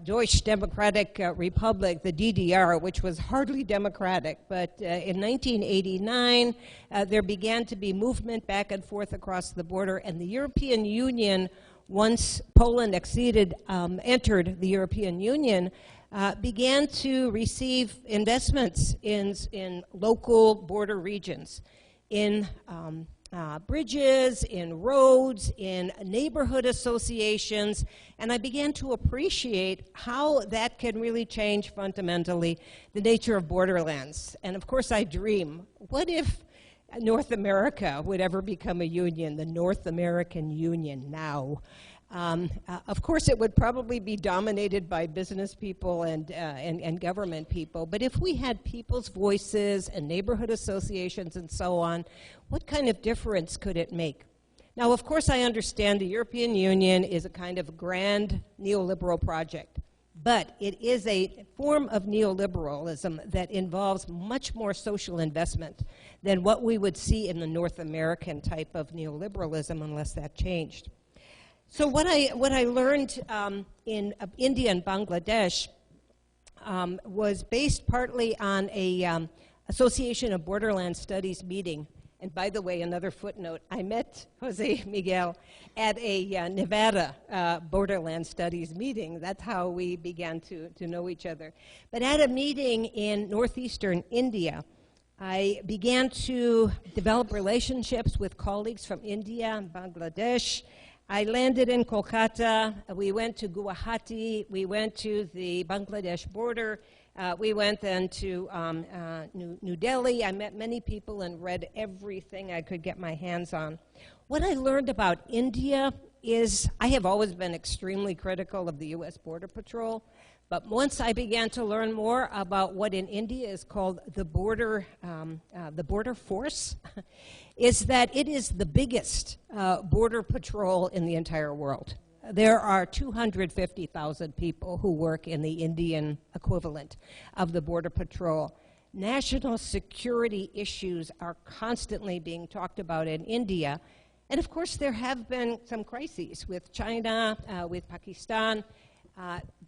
Deutsche Democratic Republic, the DDR, which was hardly democratic. But in 1989, there began to be movement back and forth across the border, and the European Union, once Poland entered the European Union, began to receive investments in local border regions, in bridges, in roads, in neighborhood associations, and I began to appreciate how that can really change fundamentally the nature of borderlands. And of course I dream, what if North America would ever become a union, the North American Union now? Of course, it would probably be dominated by business people and government people, but if we had people's voices and neighborhood associations and so on, what kind of difference could it make? Now, of course, I understand the European Union is a kind of grand neoliberal project, but it is a form of neoliberalism that involves much more social investment than what we would see in the North American type of neoliberalism unless that changed. So what I learned in India and Bangladesh was based partly on a Association of Borderland Studies meeting. And by the way, another footnote, I met Jose Miguel at a Nevada Borderland Studies meeting. That's how we began to know each other. But at a meeting in northeastern India, I began to develop relationships with colleagues from India and Bangladesh. I landed in Kolkata, we went to Guwahati, we went to the Bangladesh border, we went then to New Delhi. I met many people and read everything I could get my hands on. What I learned about India is I have always been extremely critical of the U.S. Border Patrol, but once I began to learn more about what in India is called the border force, is that it is the biggest border patrol in the entire world. There are 250,000 people who work in the Indian equivalent of the Border Patrol. National security issues are constantly being talked about in India. And of course, there have been some crises with China, with Pakistan,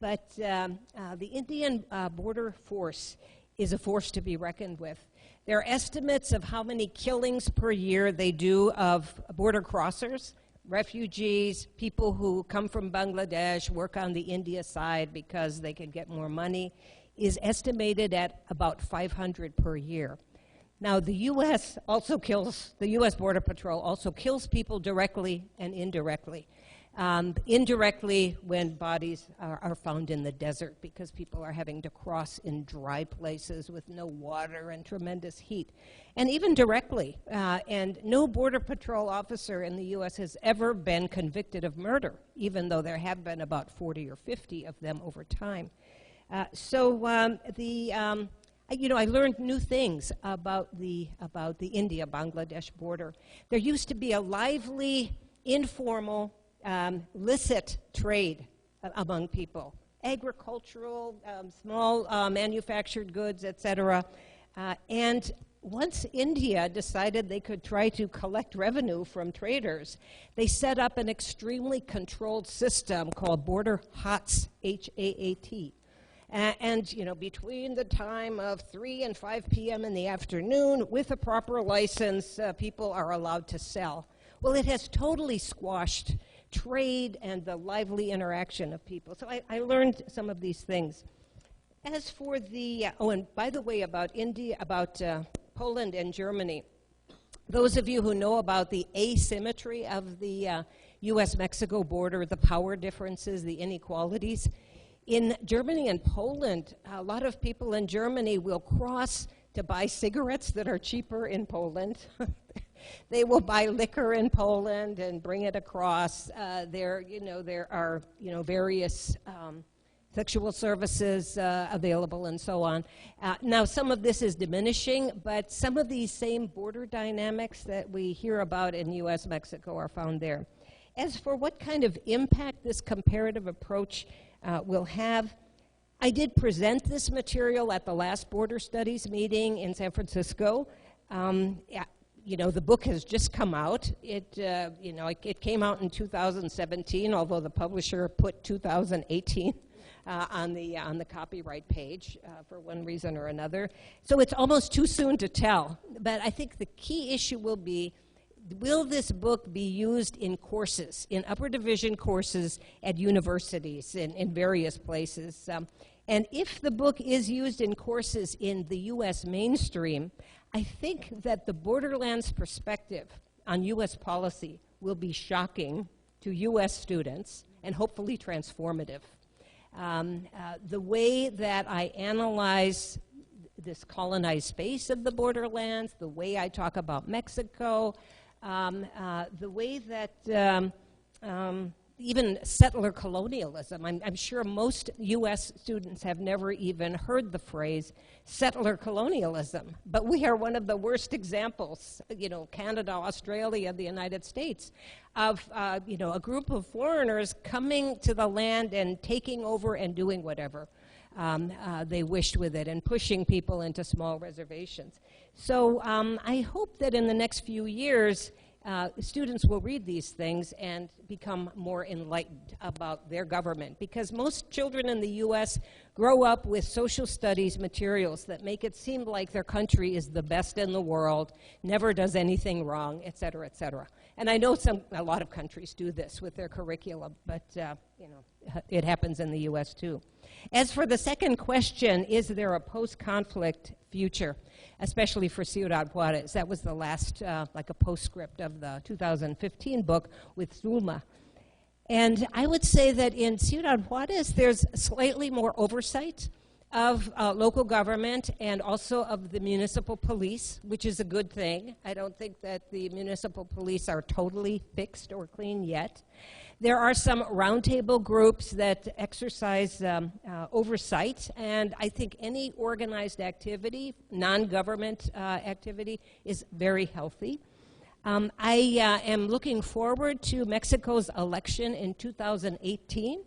but the Indian border force is a force to be reckoned with. There are estimates of how many killings per year they do of border crossers, refugees, people who come from Bangladesh, work on the India side because they can get more money, is estimated at about 500 per year. Now, the U.S. also kills, the U.S. Border Patrol also kills people directly and indirectly. Indirectly when bodies are found in the desert because people are having to cross in dry places with no water and tremendous heat. And even directly, and no Border Patrol officer in the U.S. has ever been convicted of murder, even though there have been about 40 or 50 of them over time. I learned new things about the India-Bangladesh border. There used to be a lively, informal, licit trade among people, agricultural, small manufactured goods, etc. And once India decided they could try to collect revenue from traders, they set up an extremely controlled system called border HAAT, H-A-A-T. And, you know, between the time of 3 and 5 p.m. in the afternoon, with a proper license, people are allowed to sell. Well, it has totally squashed trade and the lively interaction of people. So I learned some of these things. As for the, oh, and by the way, about India, about Poland and Germany, those of you who know about the asymmetry of the U.S.-Mexico border, the power differences, the inequalities, in Germany and Poland, a lot of people in Germany will cross to buy cigarettes that are cheaper in Poland. They will buy liquor in Poland and bring it across. There are various sexual services available and so on. Now, some of this is diminishing, but some of these same border dynamics that we hear about in U.S.-Mexico are found there. As for what kind of impact this comparative approach will have, I did present this material at the last Border Studies meeting in San Francisco. The book has just come out. It came out in 2017, although the publisher put 2018 on the copyright page for one reason or another. So it's almost too soon to tell. But I think the key issue will be, will this book be used in courses, in upper division courses at universities in various places? And if the book is used in courses in the U.S. mainstream, I think that the Borderlands perspective on U.S. policy will be shocking to U.S. students and hopefully transformative. The way that I analyze this colonized space of the borderlands, the way I talk about Mexico, the way that even settler colonialism, I'm sure most U.S. students have never even heard the phrase settler colonialism, but we are one of the worst examples, Canada, Australia, the United States, of a group of foreigners coming to the land and taking over and doing whatever they wished with it and pushing people into small reservations. So I hope that in the next few years, students will read these things and become more enlightened about their government, because most children in the U.S. grow up with social studies materials that make it seem like their country is the best in the world, never does anything wrong, et cetera, et cetera. And I know a lot of countries do this with their curriculum, but it happens in the U.S. too. As for the second question, is there a post-conflict future, especially for Ciudad Juarez? That was the last, like a postscript of the 2015 book with Zulma. And I would say that in Ciudad Juarez, there's slightly more oversight of local government and also of the municipal police, which is a good thing. I don't think that the municipal police are totally fixed or clean yet. There are some roundtable groups that exercise oversight, and I think any organized activity, non-government activity, is very healthy. I am looking forward to Mexico's election in 2018.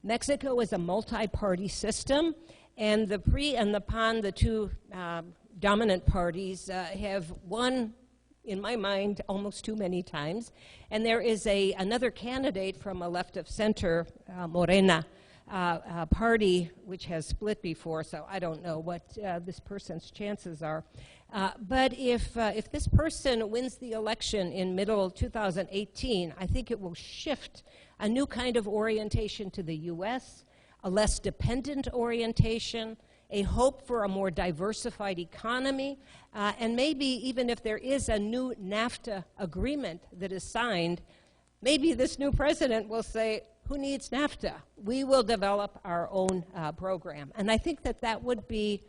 Mexico is a multi-party system, and the PRI and the PAN, the two dominant parties, have won, in my mind, almost too many times. And there is another candidate from a left of center, Morena party, which has split before, so I don't know what this person's chances are. But if this person wins the election in middle 2018, I think it will shift a new kind of orientation to the U.S., a less dependent orientation, a hope for a more diversified economy, and maybe even if there is a new NAFTA agreement that is signed, maybe this new president will say, who needs NAFTA? We will develop our own program. And I think that would be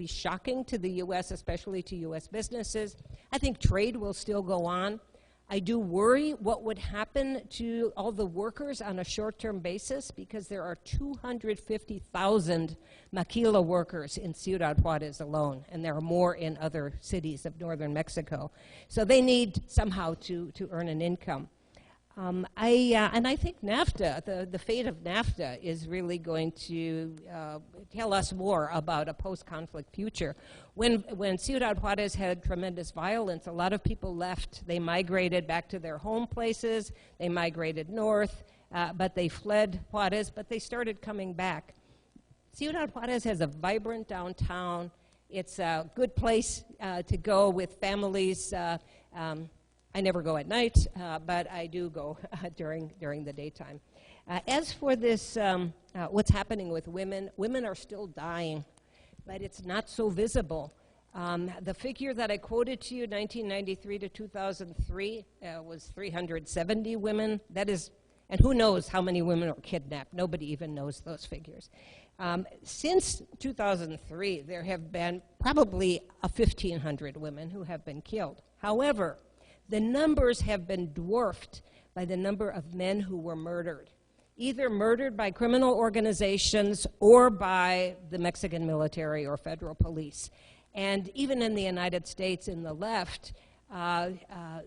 shocking to the U.S., especially to U.S. businesses. I think trade will still go on. I do worry what would happen to all the workers on a short-term basis, because there are 250,000 maquila workers in Ciudad Juarez alone, and there are more in other cities of northern Mexico. So they need somehow to earn an income. I think NAFTA, the fate of NAFTA, is really going to tell us more about a post-conflict future. When Ciudad Juarez had tremendous violence, a lot of people left. They migrated back to their home places. They migrated north, but they fled Juarez, but they started coming back. Ciudad Juarez has a vibrant downtown. It's a good place to go with families. I never go at night, but I do go during the daytime. As for this, what's happening with women, women are still dying, but it's not so visible. The figure that I quoted to you, 1993 to 2003, was 370 women. That is, and who knows how many women were kidnapped? Nobody even knows those figures. Since 2003, there have been probably 1,500 women who have been killed. However, the numbers have been dwarfed by the number of men who were murdered, either murdered by criminal organizations or by the Mexican military or federal police. And even in the United States, in the left,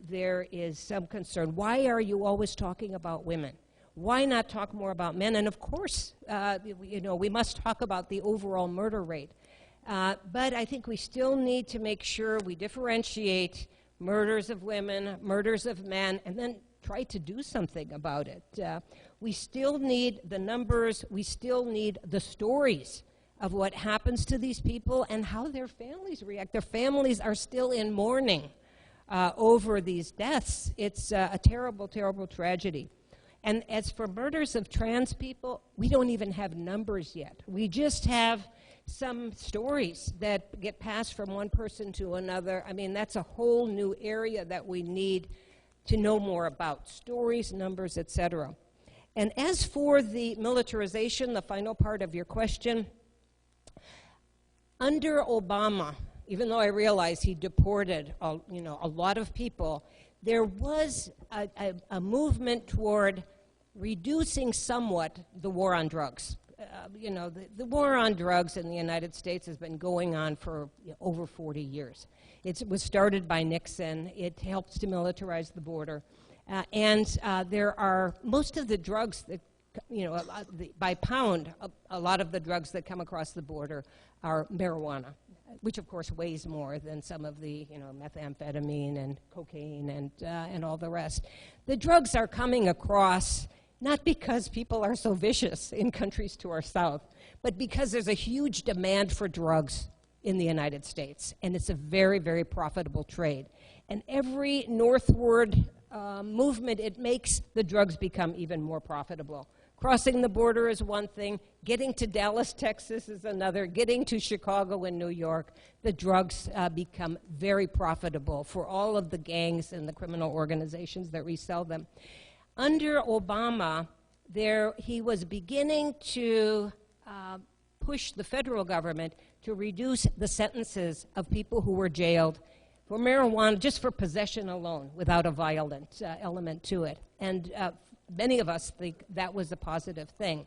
there is some concern. Why are you always talking about women? Why not talk more about men? And of course, we must talk about the overall murder rate. But I think we still need to make sure we differentiate murders of women, murders of men, and then try to do something about it. We still need the numbers. We still need the stories of what happens to these people and how their families react. Their families are still in mourning over these deaths. It's a terrible, terrible tragedy. And as for murders of trans people, we don't even have numbers yet. We just have some stories that get passed from one person to another. I mean, that's a whole new area that we need to know more about. Stories, numbers, etc. And as for the militarization, the final part of your question, under Obama, even though I realize he deported a lot of people, there was a movement toward reducing somewhat the war on drugs. The war on drugs in the United States has been going on for over 40 years. It was started by Nixon. It helps to militarize the border. And there are most of the drugs that, by pound, a lot of the drugs that come across the border are marijuana, which of course weighs more than some of the, methamphetamine and cocaine and all the rest. The drugs are coming across not because people are so vicious in countries to our south, but because there's a huge demand for drugs in the United States, and it's a very, very profitable trade. And every northward movement it makes, the drugs become even more profitable. Crossing the border is one thing. Getting to Dallas, Texas is another. Getting to Chicago and New York, the drugs become very profitable for all of the gangs and the criminal organizations that resell them. Under Obama, he was beginning to push the federal government to reduce the sentences of people who were jailed for marijuana, just for possession alone, without a violent element to it. And many of us think that was a positive thing,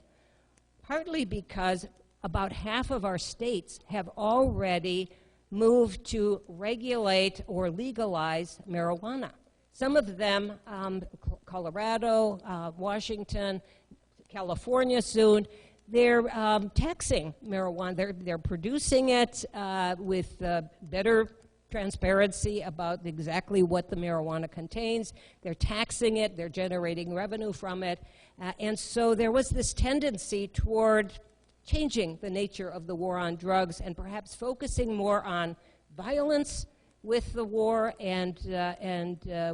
partly because about half of our states have already moved to regulate or legalize marijuana. Some of them, Colorado, Washington, California soon, they're taxing marijuana. They're producing it with better transparency about exactly what the marijuana contains. They're taxing it. They're generating revenue from it. And so there was this tendency toward changing the nature of the war on drugs and perhaps focusing more on violence with the war and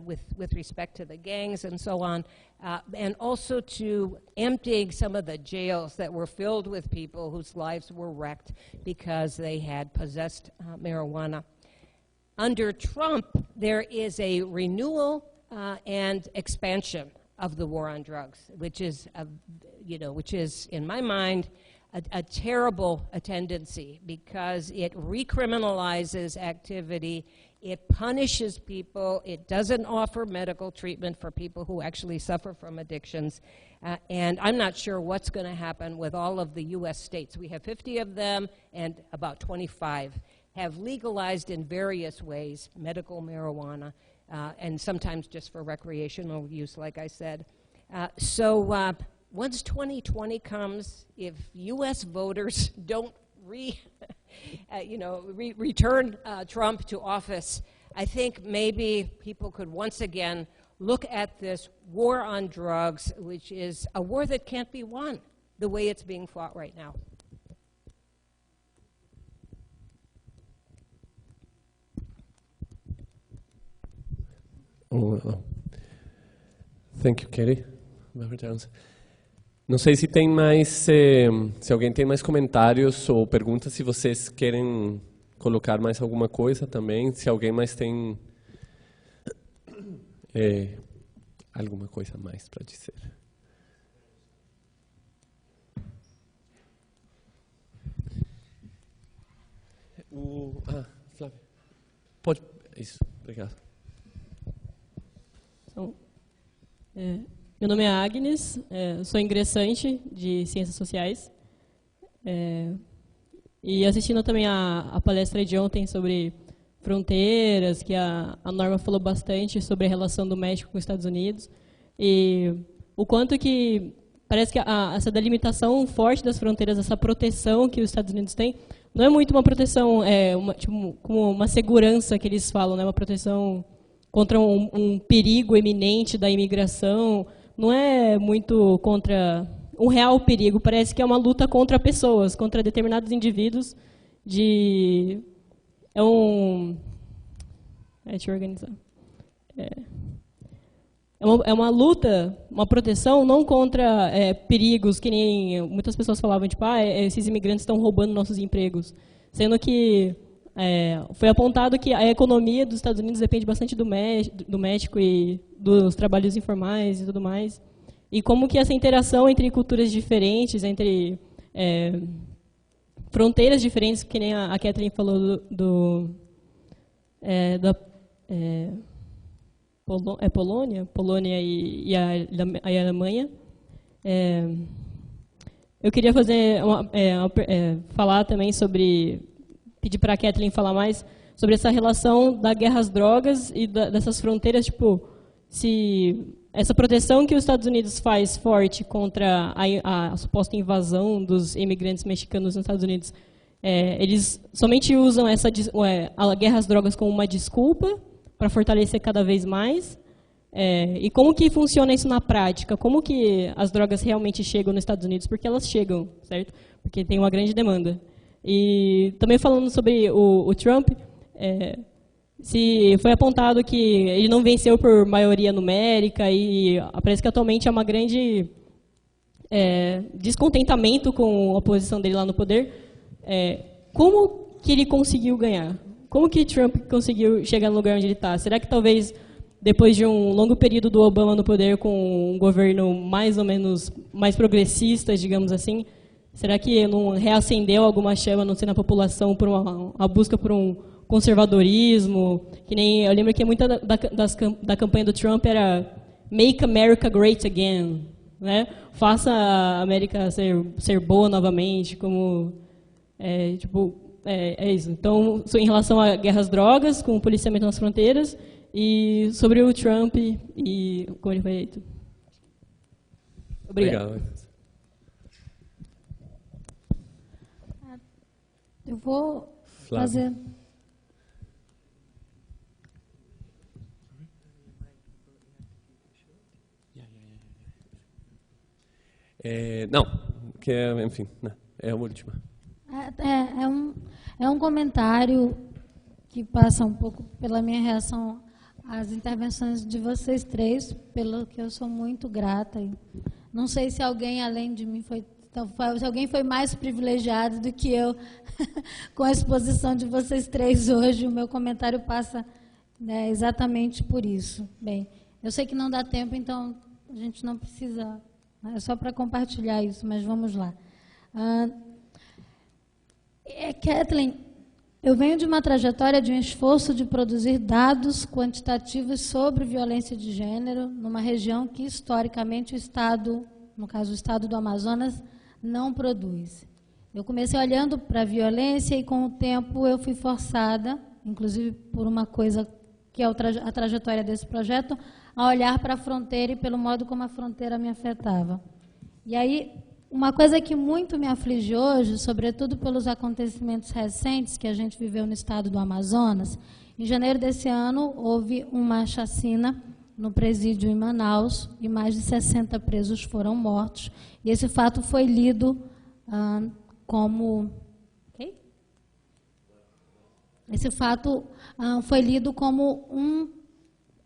with respect to the gangs and so on, and also to emptying some of the jails that were filled with people whose lives were wrecked because they had possessed marijuana. Under Trump, there is a renewal and expansion of the war on drugs, which is, in my mind, a terrible tendency because it recriminalizes activity, it punishes people, it doesn't offer medical treatment for people who actually suffer from addictions, and I'm not sure what's going to happen with all of the U.S. states. We have 50 of them, and about 25 have legalized in various ways medical marijuana. and sometimes just for recreational use, like I said. Once 2020 comes, if U.S. voters don't return Trump to office, I think maybe people could once again look at this war on drugs, which is a war that can't be won the way it's being fought right now. Thank you, Katie. Não sei se tem mais, se alguém tem mais comentários ou perguntas, se vocês querem colocar mais alguma coisa também, se alguém mais tem alguma coisa a mais para dizer. Flávia. Pode. Isso, obrigado. Meu nome é Agnes, sou ingressante de Ciências Sociais. E assistindo também a palestra de ontem sobre fronteiras, que a Norma falou bastante sobre a relação do México com os Estados Unidos. E o quanto que parece que essa delimitação forte das fronteiras, essa proteção que os Estados Unidos têm, não é muito uma proteção, como uma segurança que eles falam, né? Uma proteção contra um perigo eminente da imigração, não é muito contra um real perigo, parece que é uma luta contra pessoas, contra determinados indivíduos, deixa eu organizar. É uma luta, uma proteção não contra perigos, que nem muitas pessoas falavam, tipo, esses imigrantes estão roubando nossos empregos, sendo que foi apontado que a economia dos Estados Unidos depende bastante do México e dos trabalhos informais e tudo mais. E como que essa interação entre culturas diferentes, entre fronteiras diferentes, que nem a Kathleen falou Polônia e a Alemanha. Eu queria falar também pedir para a Kathleen falar mais sobre essa relação da guerra às drogas e dessas fronteiras, tipo, se essa proteção que os Estados Unidos faz forte contra a suposta invasão dos imigrantes mexicanos nos Estados Unidos, eles somente usam a guerra às drogas como uma desculpa para fortalecer cada vez mais. E como que funciona isso na prática? Como que as drogas realmente chegam nos Estados Unidos? Porque elas chegam, certo? Porque tem uma grande demanda. E também falando sobre o Trump, se foi apontado que ele não venceu por maioria numérica e parece que atualmente há uma grande descontentamento com a posição dele lá no poder, como que ele conseguiu ganhar? Como que Trump conseguiu chegar no lugar onde ele está? Será que talvez depois de um longo período do Obama no poder com um governo mais ou menos mais progressista, digamos assim, será que não reacendeu alguma chama, não sei, na população por a busca por um conservadorismo? Que nem eu lembro que muita da campanha do Trump era Make America Great Again, né? Faça a América ser boa novamente, como é isso. Então, em relação à guerra às drogas, com o policiamento nas fronteiras, e sobre o Trump e como ele foi eleito. Obrigado. Obrigado. Eu vou Flávia. fazer... Não, que enfim, é a última. É um comentário que passa um pouco pela minha reação às intervenções de vocês três, pelo que eu sou muito grata. Não sei se alguém além de mim se alguém foi mais privilegiado do que eu com a exposição de vocês três hoje. O meu comentário passa exatamente por isso. Bem, eu sei que não dá tempo, então a gente não precisa... É só para compartilhar isso, mas vamos lá. Kathleen, eu venho de uma trajetória de um esforço de produzir dados quantitativos sobre violência de gênero numa região que, historicamente, o Estado, no caso o Estado do Amazonas, não produz. Eu comecei olhando para a violência e, com o tempo, eu fui forçada, inclusive por uma coisa que é a trajetória desse projeto, a olhar para a fronteira e pelo modo como a fronteira me afetava. E aí, uma coisa que muito me aflige hoje, sobretudo pelos acontecimentos recentes que a gente viveu no estado do Amazonas, em janeiro desse ano houve uma chacina no presídio em Manaus e mais de 60 presos foram mortos. E esse fato foi lido como... Okay? Esse fato foi lido como um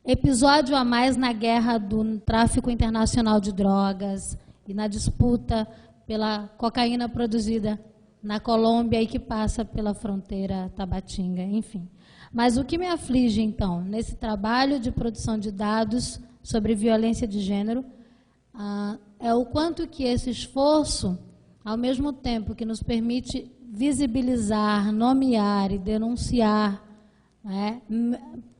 episódio a mais na guerra do tráfico internacional de drogas e na disputa pela cocaína produzida na Colômbia e que passa pela fronteira Tabatinga, enfim. Mas o que me aflige, então, nesse trabalho de produção de dados sobre violência de gênero, é o quanto que esse esforço, ao mesmo tempo que nos permite visibilizar, nomear e denunciar, né,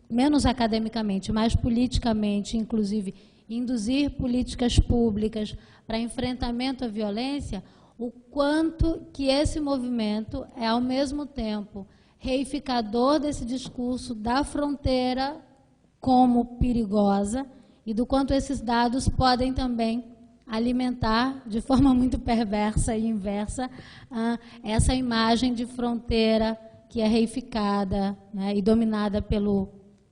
menos academicamente, mais politicamente, inclusive, induzir políticas públicas para enfrentamento à violência, o quanto que esse movimento é, ao mesmo tempo, reificador desse discurso da fronteira como perigosa e do quanto esses dados podem também alimentar, de forma muito perversa e inversa, essa imagem de fronteira que é reificada, né, e dominada pelo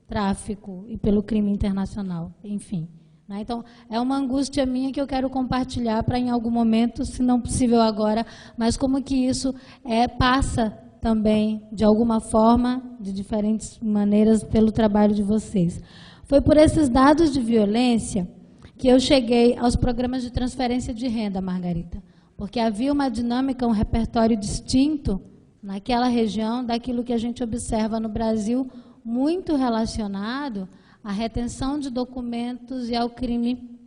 tráfico e pelo crime internacional, enfim. Né? Então, é uma angústia minha que eu quero compartilhar para, em algum momento, se não possível agora, mas como que isso passa também, de alguma forma, de diferentes maneiras, pelo trabalho de vocês. Foi por esses dados de violência que eu cheguei aos programas de transferência de renda, Margarita, porque havia uma dinâmica, um repertório distinto naquela região daquilo que a gente observa no Brasil, muito relacionado à retenção de documentos e ao crime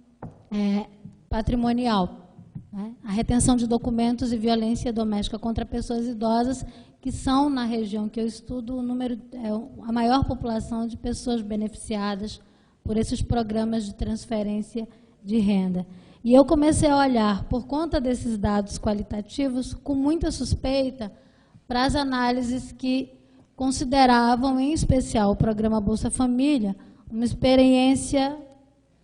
patrimonial. Né? A retenção de documentos e violência doméstica contra pessoas idosas, que são, na região que eu estudo, a maior população de pessoas beneficiadas por esses programas de transferência de renda. E eu comecei a olhar, por conta desses dados qualitativos, com muita suspeita, para as análises que consideravam, em especial, o programa Bolsa Família, uma experiência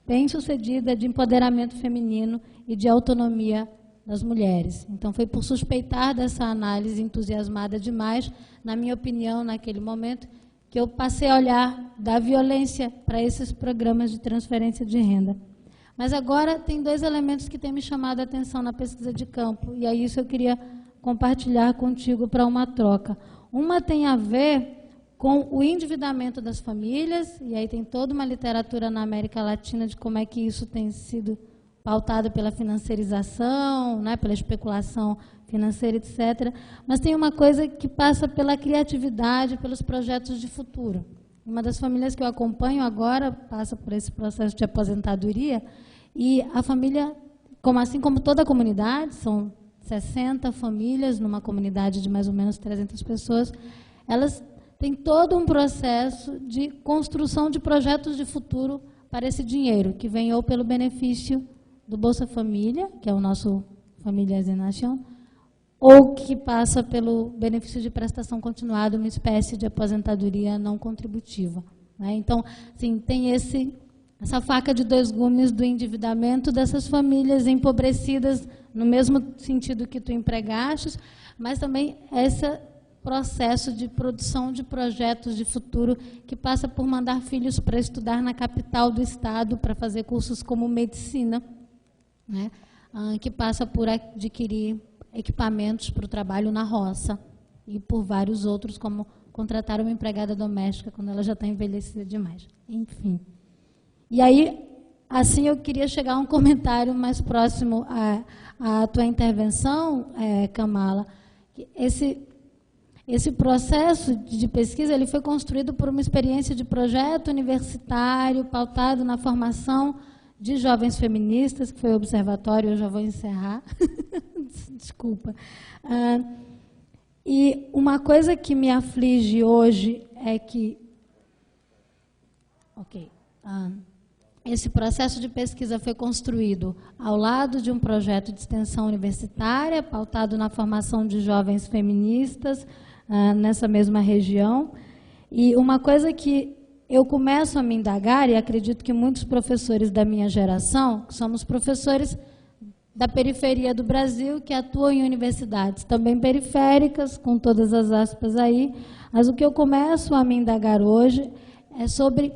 bem-sucedida de empoderamento feminino e de autonomia das mulheres. Então, foi por suspeitar dessa análise entusiasmada demais, na minha opinião, naquele momento, que eu passei a olhar da violência para esses programas de transferência de renda. Mas agora tem dois elementos que têm me chamado a atenção na pesquisa de campo, e aí isso eu queria compartilhar contigo para uma troca. Uma tem a ver com o endividamento das famílias, e aí tem toda uma literatura na América Latina de como é que isso tem sido pautado pela financiarização, né, pela especulação financeira, etc. Mas tem uma coisa que passa pela criatividade, pelos projetos de futuro. Uma das famílias que eu acompanho agora passa por esse processo de aposentadoria, e a família, assim como toda a comunidade, são 60 famílias numa comunidade de mais ou menos 300 pessoas, elas têm todo um processo de construção de projetos de futuro para esse dinheiro, que vem ou pelo benefício do Bolsa Família, que é o nosso Famílias em Nação, ou que passa pelo benefício de prestação continuada, uma espécie de aposentadoria não contributiva. Né? Então, assim, tem essa faca de dois gumes do endividamento dessas famílias empobrecidas, no mesmo sentido que tu empregastes, mas também esse processo de produção de projetos de futuro que passa por mandar filhos para estudar na capital do estado, para fazer cursos como medicina, né? Que passa por adquirir equipamentos para o trabalho na roça e por vários outros, como contratar uma empregada doméstica quando ela já está envelhecida demais. Enfim. E aí, assim, eu queria chegar a um comentário mais próximo à tua intervenção, Kamala. Esse processo de pesquisa ele foi construído por uma experiência de projeto universitário pautado na formação de jovens feministas, que foi o observatório, eu já vou encerrar. Desculpa. E uma coisa que me aflige hoje é que... esse processo de pesquisa foi construído ao lado de um projeto de extensão universitária, pautado na formação de jovens feministas nessa mesma região. E uma coisa que eu começo a me indagar, e acredito que muitos professores da minha geração, que somos professores da periferia do Brasil, que atuam em universidades também periféricas, com todas as aspas aí, mas o que eu começo a me indagar hoje é sobre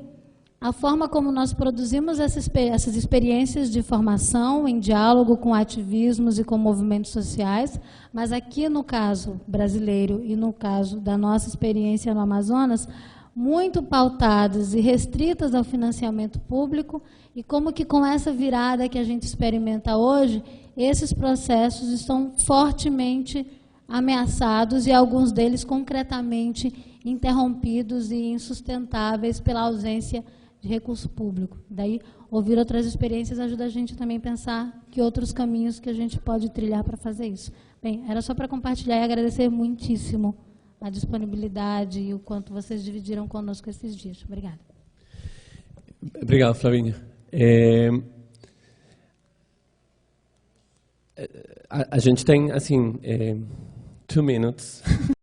a forma como nós produzimos essas experiências de formação em diálogo com ativismos e com movimentos sociais, mas aqui no caso brasileiro e no caso da nossa experiência no Amazonas, muito pautadas e restritas ao financiamento público, e como que com essa virada que a gente experimenta hoje, esses processos estão fortemente ameaçados e alguns deles concretamente interrompidos e insustentáveis pela ausência de recurso público. Daí, ouvir outras experiências ajuda a gente também a pensar que outros caminhos que a gente pode trilhar para fazer isso. Bem, era só para compartilhar e agradecer muitíssimo a disponibilidade e o quanto vocês dividiram conosco esses dias. Obrigada. Obrigado, Flavinha. A gente tem, assim, 2 minutos.